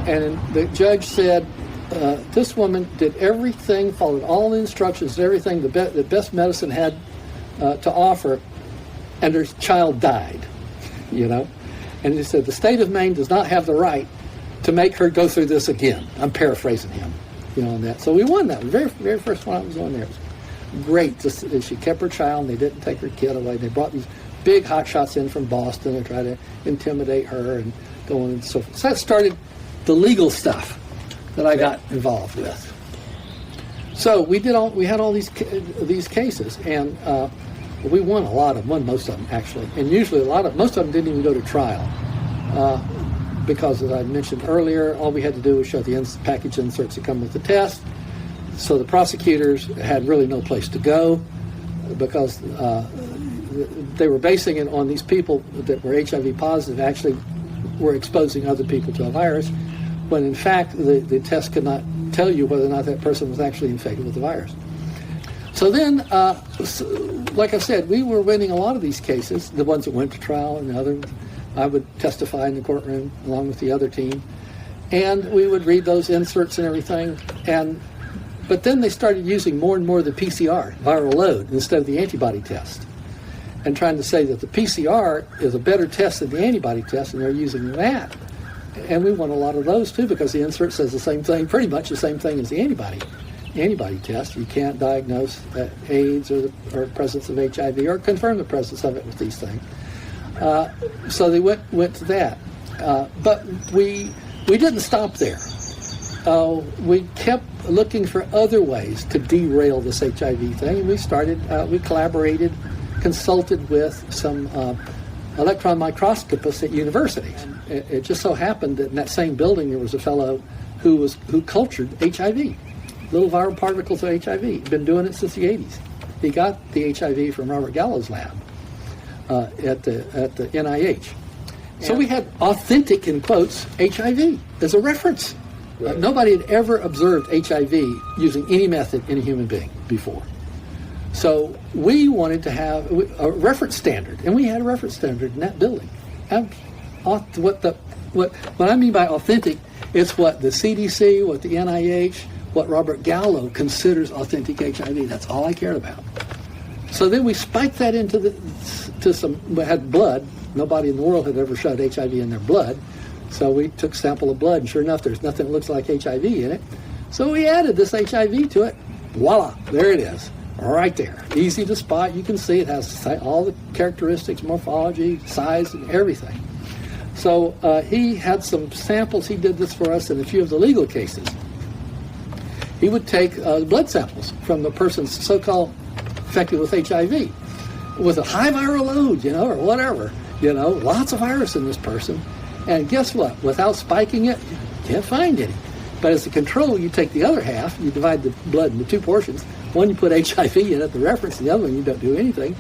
Speaker 1: And the judge said, this woman did everything, followed all the instructions, everything, the best medicine had to offer, and her child died, And he said, the state of Maine does not have the right to make her go through this again. I'm paraphrasing him, on that. So we won that. The very, very first one I was on there. It was great. She kept her child, and they didn't take her kid away. They brought these big hotshots in from Boston and tried to intimidate her and so on and so forth. So that started the legal stuff that I got involved with. So we had all these cases, and we won most of them actually, and usually most of them didn't even go to trial because, as I mentioned earlier, all we had to do was show the package inserts that come with the test. So the prosecutors had really no place to go because they were basing it on these people that were HIV positive actually were exposing other people to a virus, when in fact the test could not tell you whether or not that person was actually infected with the virus. So then, like I said, we were winning a lot of these cases, the ones that went to trial and the other. I would testify in the courtroom along with the other team, and we would read those inserts and everything. But then they started using more and more the PCR, viral load, instead of the antibody test, and trying to say that the PCR is a better test than the antibody test, and they're using that. And we won a lot of those too, because the insert says the same thing, pretty much the same thing as the antibody test. You can't diagnose AIDS or presence of HIV or confirm the presence of it with these things. So they went to that. But we didn't stop there. We kept looking for other ways to derail this HIV thing, and we collaborated, consulted with some electron microscopists at universities. It just so happened that in that same building there was a fellow who cultured HIV, little viral particles of HIV. He'd been doing it since the 80s. He got the HIV from Robert Gallo's lab at the NIH. So we had authentic, in quotes, HIV as a reference. Right. Nobody had ever observed HIV using any method in a human being before. So we wanted to have a reference standard, and we had a reference standard in that building. And what I mean by authentic, it's what the CDC, what the NIH, what Robert Gallo considers authentic HIV. That's all I cared about. So then we spiked that we had blood. Nobody in the world had ever shot HIV in their blood. So we took a sample of blood, and sure enough, there's nothing that looks like HIV in it. So we added this HIV to it. Voila, there it is, right there. Easy to spot. You can see it has all the characteristics, morphology, size, and everything. So he had some samples. He did this for us in a few of the legal cases. He would take blood samples from the person's so-called infected with HIV with a high viral load, or whatever, lots of virus in this person. And guess what? Without spiking it, you can't find any. But as a control, you take the other half, you divide the blood into two portions. One, you put HIV in it, the reference, the other one, you don't do anything.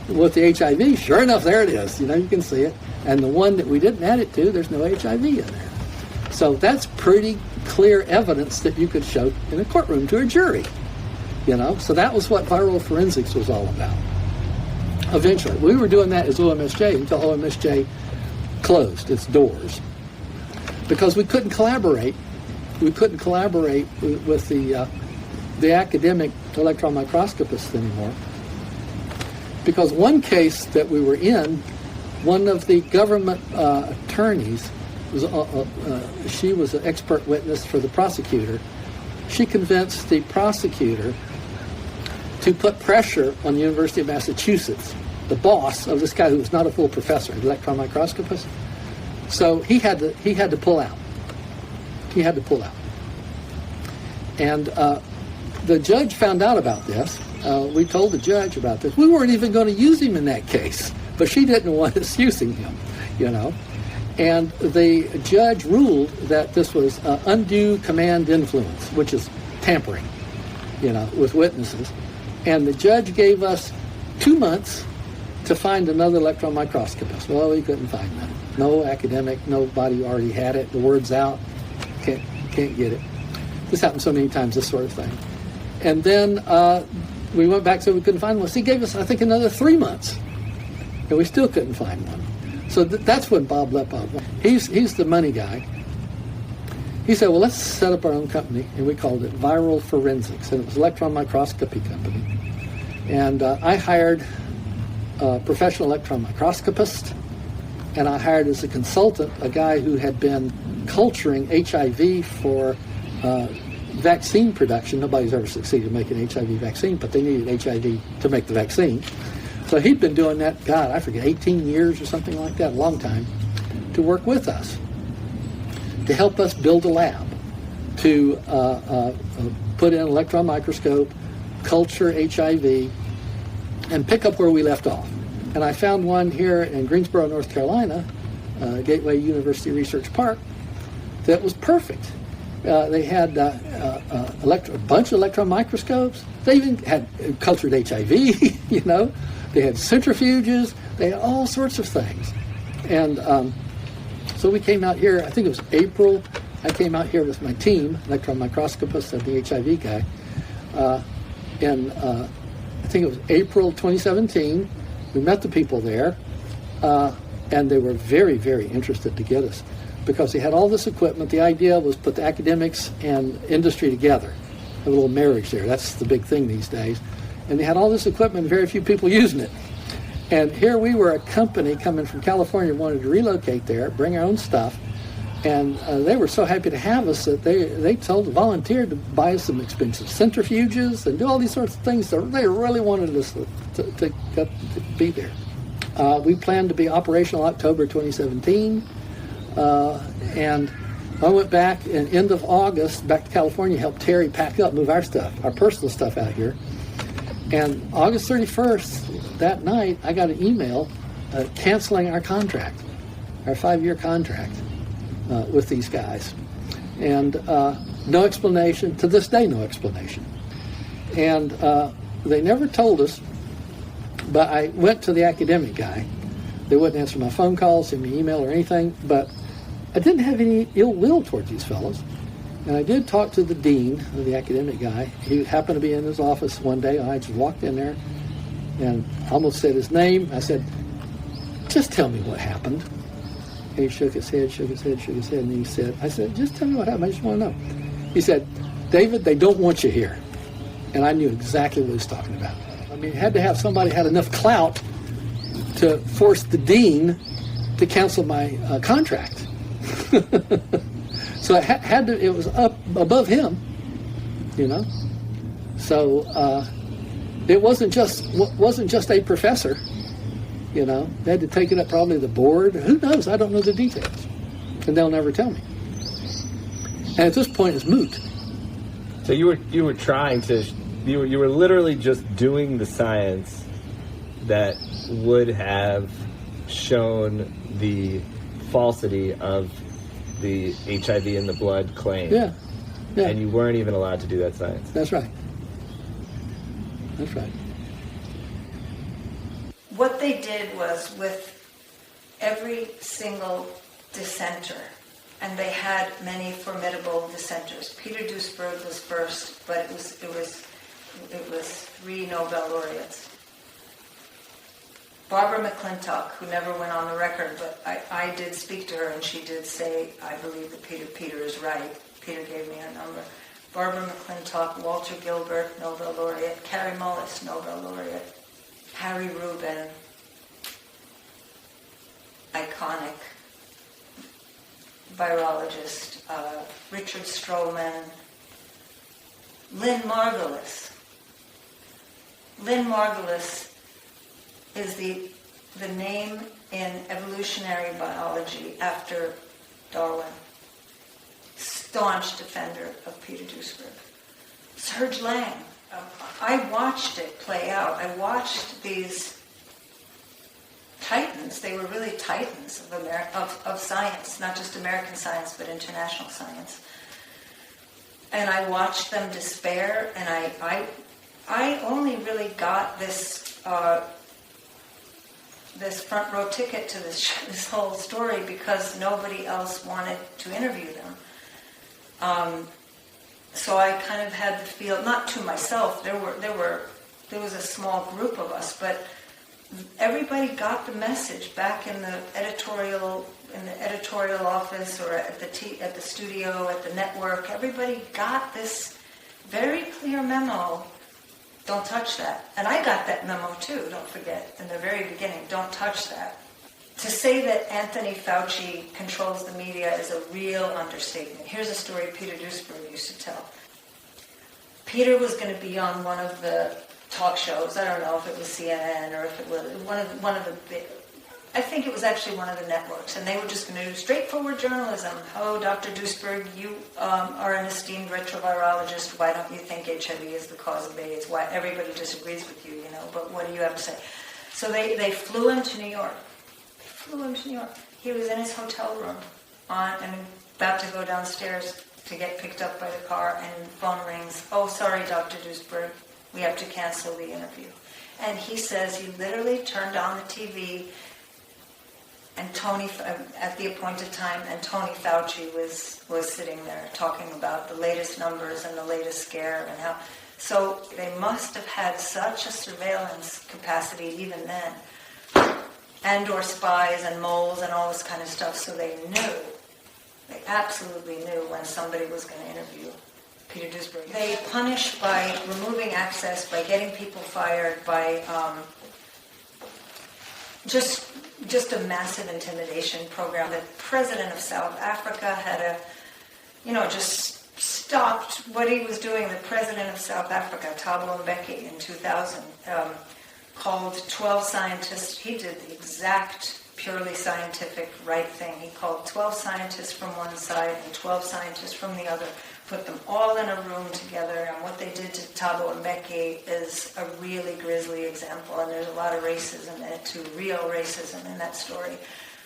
Speaker 1: With the HIV, sure enough, there it is. You can see it. And the one that we didn't add it to, there's no HIV in there. So that's pretty clear evidence that you could show in a courtroom to a jury. So that was what viral forensics was all about. Eventually, we were doing that as OMSJ until OMSJ closed its doors because we couldn't collaborate. We couldn't collaborate with the academic electron microscopists anymore because one case that we were in, one of the government attorneys she was an expert witness for the prosecutor. She convinced the prosecutor to put pressure on the University of Massachusetts, the boss of this guy who was not a full professor, an electron microscopist. So he had to pull out. He had to pull out. And the judge found out about this. We told the judge about this. We weren't even going to use him in that case, but she didn't want us using him, And the judge ruled that this was undue command influence, which is tampering, with witnesses. And the judge gave us 2 months to find another electron microscopist. Well, we couldn't find none. No academic, nobody already had it. The word's out. Can't get it. This happened so many times, this sort of thing. And then we went back, so we couldn't find one. So he gave us, I think, another 3 months. And we still couldn't find one. So that's when Bob Lepov, he's the money guy. He said, well, let's set up our own company. And we called it Viral Forensics. And it was an electron microscopy company. And I hired a professional electron microscopist. And I hired as a consultant a guy who had been culturing HIV for vaccine production. Nobody's ever succeeded in making an HIV vaccine, but they needed HIV to make the vaccine. So he'd been doing that, God, I forget, 18 years or something like that, a long time, to work with us, to help us build a lab, to put in an electron microscope, culture HIV, and pick up where we left off. And I found one here in Greensboro, North Carolina, Gateway University Research Park, that was perfect. They had a bunch of electron microscopes. They even had cultured HIV, They had centrifuges. They had all sorts of things. And so we came out here, I think it was April I came out here with my team, electron microscopist and the HIV guy, in I think it was April 2017. We met the people there, and they were very, very interested to get us because they had all this equipment. The idea was put the academics and industry together, have a little marriage there. That's the big thing these days. And they had all this equipment, and very few people using it. And here we were, a company coming from California, wanted to relocate there, bring our own stuff, and they were so happy to have us that they volunteered to buy us some expensive centrifuges and do all these sorts of things. So they really wanted us to be there. We planned to be operational October 2017, and I went back in end of August back to California, helped Terry pack up, move our stuff, our personal stuff out here. And August 31st, that night, I got an email canceling our contract, our 5-year contract with these guys. And no explanation, to this day, no explanation. And they never told us, but I went to the academic guy. They wouldn't answer my phone calls, send me email or anything, but I didn't have any ill will towards these fellows. And I did talk to the dean, the academic guy. He happened to be in his office one day. I just walked in there and almost said his name. I said, just tell me what happened. And he shook his head, and he said, I said, just tell me what happened. I just want to know. He said, David, they don't want you here. And I knew exactly what he was talking about. I mean, it had to have somebody had enough clout to force the dean to cancel my contract. So it was up above him, you know. So it wasn't just a professor, you know. They had to take it up probably the board. Who knows? I don't know the details, and they'll never tell me. And at this point, it's moot.
Speaker 16: So you were trying to, you were literally just doing the science that would have shown the falsity of the HIV in the blood claim.
Speaker 1: Yeah.
Speaker 16: And you weren't even allowed to do that science.
Speaker 1: That's right. That's right.
Speaker 5: What they did was with every single dissenter, and they had many formidable dissenters. Peter Duisberg was first, but it was 3 Nobel laureates. Barbara McClintock, who never went on the record, but I did speak to her, and she did say, I believe that Peter is right. Peter gave me her number. Barbara McClintock, Walter Gilbert, Nobel laureate, Carrie Mullis, Nobel laureate, Harry Rubin, iconic virologist, Richard Stroman, Lynn Margulis. Lynn Margulis is the name in evolutionary biology after Darwin. Staunch defender of Peter Duisberg. Serge Lang. I watched it play out. I watched these titans. They were really titans of science, not just American science, but international science. And I watched them despair, and I only really got this front row ticket to this whole story because nobody else wanted to interview them. So I kind of had the feel, not to myself, there was a small group of us, but everybody got the message back in the editorial office or at the studio, at the network. Everybody got this very clear memo. Don't touch that. And I got that memo too, don't forget, in the very beginning, don't touch that. To say that Anthony Fauci controls the media is a real understatement. Here's a story Peter Duisberg used to tell. Peter was going to be on one of the talk shows. I don't know if it was CNN or if it was one of the big, I think it was actually one of the networks, and they were just going to do straightforward journalism. Oh, Dr. Duisberg, you are an esteemed retrovirologist. Why don't you think HIV is the cause of AIDS? Why everybody disagrees with you, but what do you have to say? So they flew him to New York. He was in his hotel room and about to go downstairs to get picked up by the car, and the phone rings. Oh, sorry, Dr. Duisberg, we have to cancel the interview. And he says he literally turned on the TV
Speaker 2: And Tony, at the appointed time, and Tony Fauci was sitting there talking about the latest numbers and the latest scare and how. So they must have had such a surveillance capacity even then, and/or spies and moles and all this kind of stuff. So they absolutely knew when somebody was going to interview Peter Duesberg. They punish by removing access, by getting people fired, by just a massive intimidation program. The president of South Africa had just stopped what he was doing. The president of South Africa, Thabo Mbeki, in 2000, called 12 scientists. He did the exact purely scientific right thing. He called 12 scientists from one side and 12 scientists from the other, put them all in a room together, and what they did to Thabo Mbeki is a really grisly example, and there's a lot of racism in it too, real racism in that story.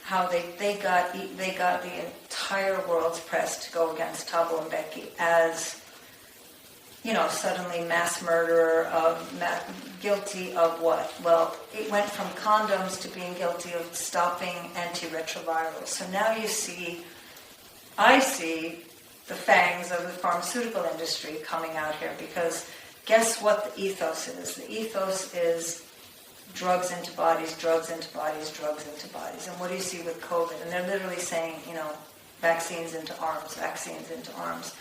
Speaker 2: How they got the entire world's press to go against Thabo Mbeki as, suddenly mass murderer, guilty of what? Well, it went from condoms to being guilty of stopping antiretrovirals. So now I see the fangs of the pharmaceutical industry coming out here, because guess what the ethos is? The ethos is drugs into bodies, drugs into bodies, drugs into bodies. And what do you see with COVID? And they're literally saying, vaccines into arms, vaccines into arms.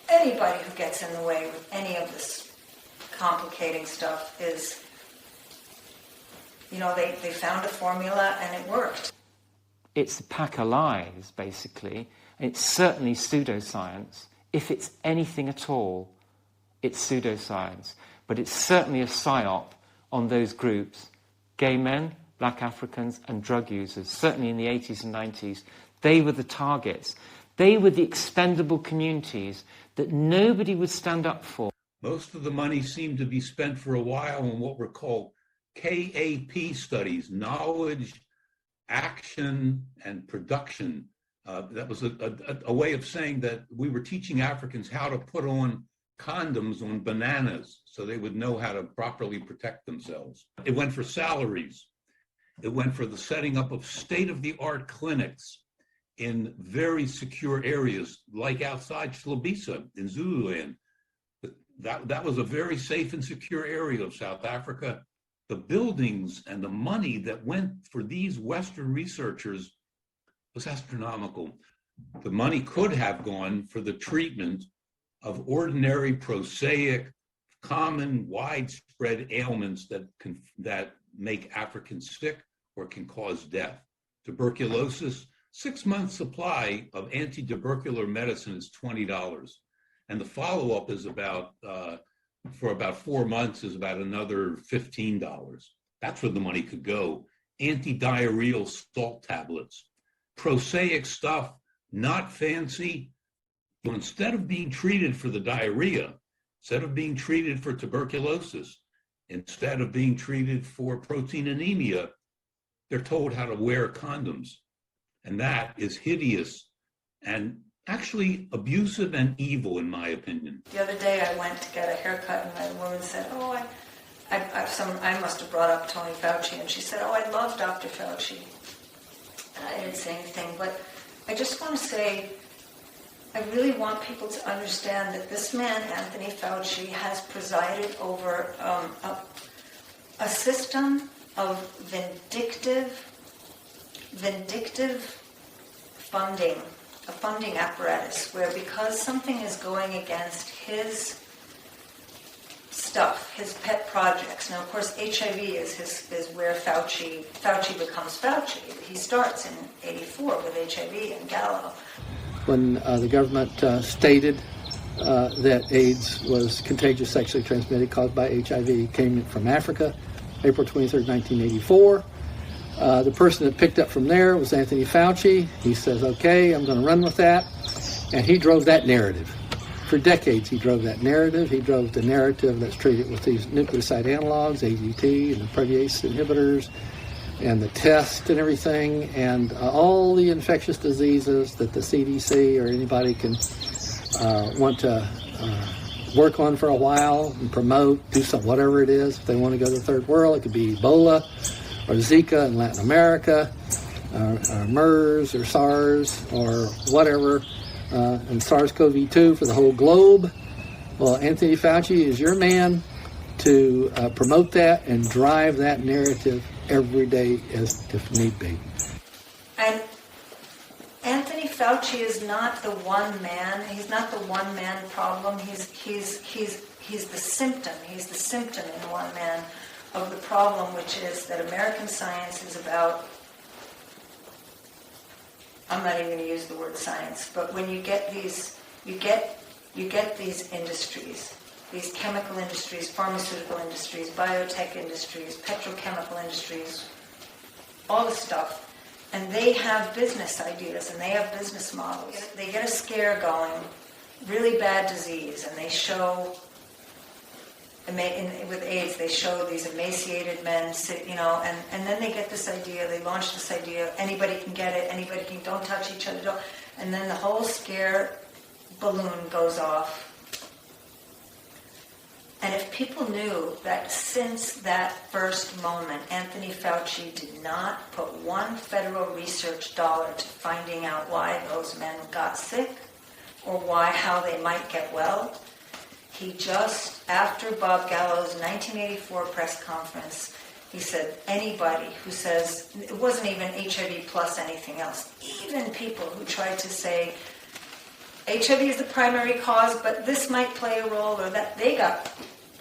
Speaker 2: Anybody who gets in the way with any of this complicating stuff is, they found a formula and it worked.
Speaker 8: It's a pack of lies, basically. It's certainly pseudoscience. If it's anything at all, it's pseudoscience. But it's certainly a psyop on those groups, gay men, black Africans, and drug users. Certainly in the 80s and 90s, they were the targets. They were the expendable communities that nobody would stand up for.
Speaker 12: Most of the money seemed to be spent for a while on what were called KAP studies, knowledge, action, and production. That was a way of saying that we were teaching Africans how to put on condoms on bananas so they would know how to properly protect themselves. It went for salaries. It went for the setting up of state-of-the-art clinics in very secure areas, like outside Shlabisa in Zululand. That was a very safe and secure area of South Africa. The buildings and the money that went for these Western researchers was astronomical. The money could have gone for the treatment of ordinary, prosaic, common, widespread ailments that make Africans sick or can cause death. Tuberculosis, 6-month supply of anti-tubercular medicine is $20. And the follow-up is for about 4 months is about another $15. That's where the money could go. Anti-diarrheal salt tablets, prosaic stuff, not fancy. So instead of being treated for the diarrhea, instead of being treated for tuberculosis, instead of being treated for protein anemia, they're told how to wear condoms. And that is hideous and actually abusive and evil, in my opinion.
Speaker 2: The other day I went to get a haircut, and the woman said, I must have brought up Tony Fauci, and she said, I love Dr. Fauci. And I didn't say anything, but I just want to say, I really want people to understand that this man, Anthony Fauci, has presided over a system of vindictive funding, a funding apparatus, where because something is going against his stuff, his pet projects. Now, of course, HIV is where Fauci becomes Fauci. He starts in '84 with HIV and Gallo.
Speaker 1: When the government stated that AIDS was contagious sexually transmitted caused by HIV, came from Africa, April 23rd, 1984. The person that picked up from there was Anthony Fauci. He says, okay, I'm going to run with that. And he drove that narrative. For decades, he drove that narrative. He drove the narrative that's treated with these nucleoside analogs, AZT, and the protease inhibitors, and the test and everything, and all the infectious diseases that the CDC or anybody can want to work on for a while and promote, do some, whatever it is. If they want to go to the third world, it could be Ebola or Zika in Latin America. MERS or SARS or whatever, and SARS-CoV-2 for the whole globe. Well, Anthony Fauci is your man to promote that and drive that narrative every day as if need be.
Speaker 2: And Anthony Fauci is not the one man. He's not the one man problem. He's the symptom. He's the symptom in one man of the problem, which is that American science is about, I'm not even going to use the word science, but when you get these, you get these industries, these chemical industries, pharmaceutical industries, biotech industries, petrochemical industries, all the stuff, and they have business ideas and they have business models. They get a scare going, really bad disease, and they show, with AIDS, they show these emaciated men, and then they get this idea, they launch this idea, anybody can get it, anybody can, don't touch each other, and then the whole scare balloon goes off. And if people knew that since that first moment, Anthony Fauci did not put one federal research dollar to finding out why those men got sick or how they might get well, he just, after Bob Gallo's 1984 press conference, he said, anybody who says, it wasn't even HIV plus anything else, even people who tried to say, HIV is the primary cause, but this might play a role, or that, they got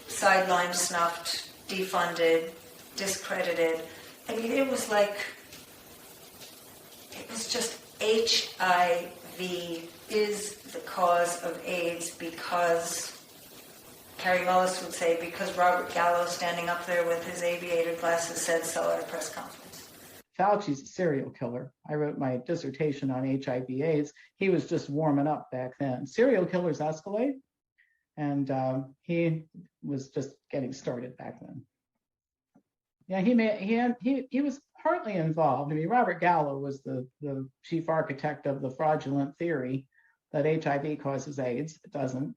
Speaker 2: sidelined, snuffed, defunded, discredited. I mean, it was just HIV is the cause of AIDS because, Carrie Mullis would say, because Robert Gallo standing up there with his aviator glasses said so at a press conference.
Speaker 3: Fauci's a serial killer. I wrote my dissertation on HIV/AIDS. He was just warming up back then. Serial killers escalate, and he was just getting started back then. Yeah, he was partly involved. I mean, Robert Gallo was the chief architect of the fraudulent theory that HIV causes AIDS. It doesn't.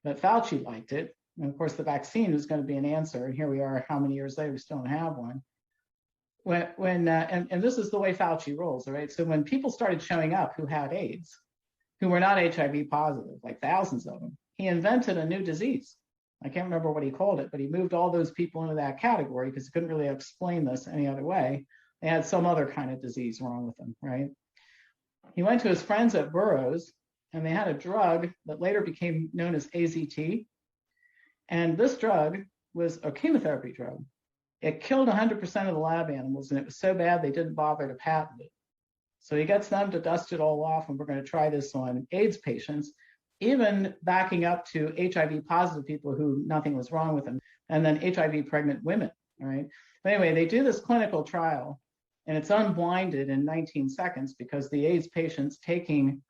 Speaker 3: But Fauci liked it. And of course, the vaccine was going to be an answer. And here we are, how many years later, we still don't have one. And this is the way Fauci rolls, all right? So when people started showing up who had AIDS, who were not HIV positive, like thousands of them, he invented a new disease. I can't remember what he called it, but he moved all those people into that category because he couldn't really explain this any other way. They had some other kind of disease wrong with them, right? He went to his friends at Burroughs, and they had a drug that later became known as AZT. And this drug was a chemotherapy drug. It killed 100% of the lab animals, and it was so bad they didn't bother to patent it. So he gets them to dust it all off, and we're going to try this on AIDS patients, even backing up to HIV positive people who nothing was wrong with them, and then HIV pregnant women, all right? But anyway, they do this clinical trial, and it's unblinded in 19 seconds because the AIDS patients taking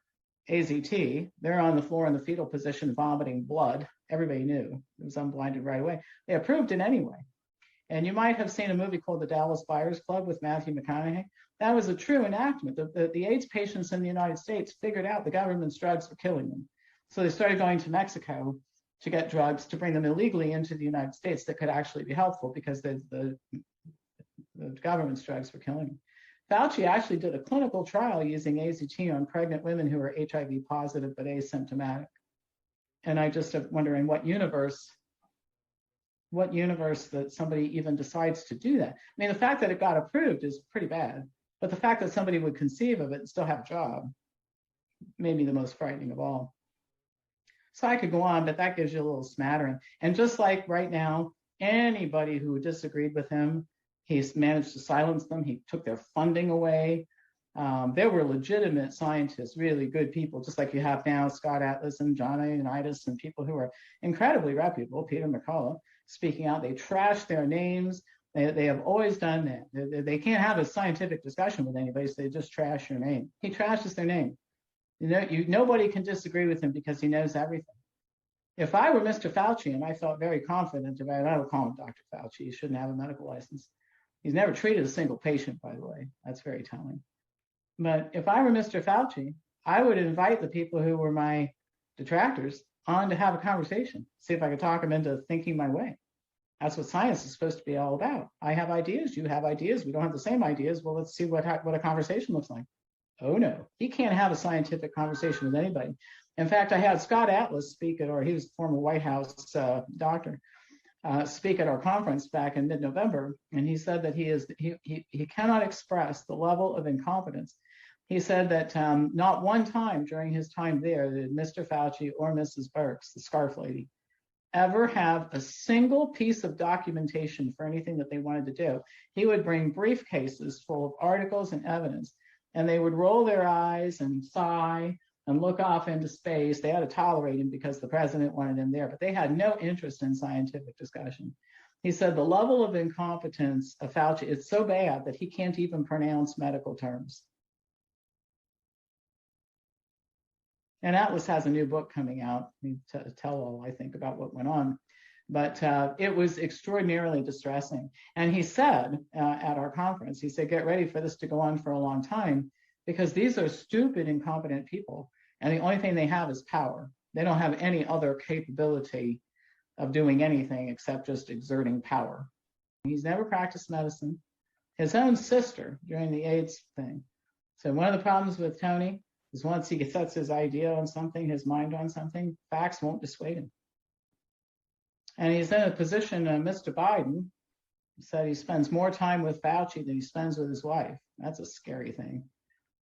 Speaker 3: AZT, they're on the floor in the fetal position vomiting blood. Everybody knew. It was unblinded right away. They approved it anyway. And you might have seen a movie called The Dallas Buyers Club with Matthew McConaughey. That was a true enactment. The AIDS patients in the United States figured out the government's drugs were killing them. So they started going to Mexico to get drugs to bring them illegally into the United States that could actually be helpful because the government's drugs were killing them. Fauci actually did a clinical trial using AZT on pregnant women who are HIV positive but asymptomatic. And I just am wondering what universe that somebody even decides to do that. I mean, the fact that it got approved is pretty bad, but the fact that somebody would conceive of it and still have a job made me the most frightening of all. So I could go on, but that gives you a little smattering. And just like right now, anybody who disagreed with him, he's managed to silence them. He took their funding away. There were legitimate scientists, really good people, just like you have now, Scott Atlas and John Ioannidis and people who are incredibly reputable, Peter McCullough, speaking out. They trash their names. They have always done that. They can't have a scientific discussion with anybody, so they just trash your name. He trashes their name. Nobody can disagree with him because he knows everything. If I were Mr. Fauci, and I felt very confident about it, I would call him Dr. Fauci. He shouldn't have a medical license. He's never treated a single patient, by the way. That's very telling. But if I were Mr. Fauci, I would invite the people who were my detractors on to have a conversation, see if I could talk them into thinking my way. That's what science is supposed to be all about. I have ideas, you have ideas, we don't have the same ideas. Well, let's see what a conversation looks like. Oh no, he can't have a scientific conversation with anybody. In fact, I had Scott Atlas speak at, or he was a former White House doctor, speak at our conference back in mid-November, and he said that he cannot express the level of incompetence. He said that not one time during his time there did Mr. Fauci or Mrs. Birx, the scarf lady, ever have a single piece of documentation for anything that they wanted to do. He would bring briefcases full of articles and evidence, and they would roll their eyes and sigh and look off into space. They had to tolerate him because the president wanted him there, but they had no interest in scientific discussion. He said the level of incompetence of Fauci is so bad that he can't even pronounce medical terms. And Atlas has a new book coming out, tell all, I think, about what went on. But it was extraordinarily distressing. And he said at our conference, he said, get ready for this to go on for a long time, because these are stupid, incompetent people. And the only thing they have is power. They don't have any other capability of doing anything except just exerting power. He's never practiced medicine. His own sister, during the AIDS thing, said one of the problems with Tony is once he sets his idea on something, his mind on something, facts won't dissuade him. And he's in a position, Mr. Biden said he spends more time with Fauci than he spends with his wife. That's a scary thing.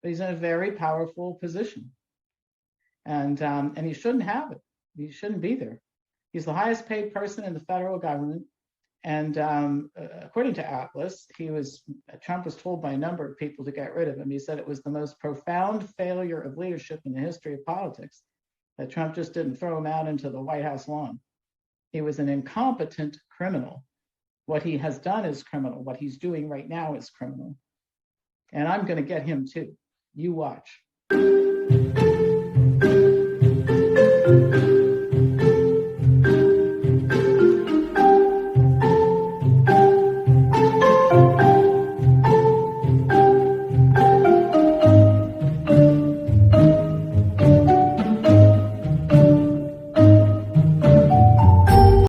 Speaker 3: But he's in a very powerful position. And he shouldn't have it. He shouldn't be there. He's the highest paid person in the federal government. And according to Atlas, Trump was told by a number of people to get rid of him. He said it was the most profound failure of leadership in the history of politics, that Trump just didn't throw him out into the White House lawn. He was an incompetent criminal. What he has done is criminal. What he's doing right now is criminal. And I'm going to get him too. You watch.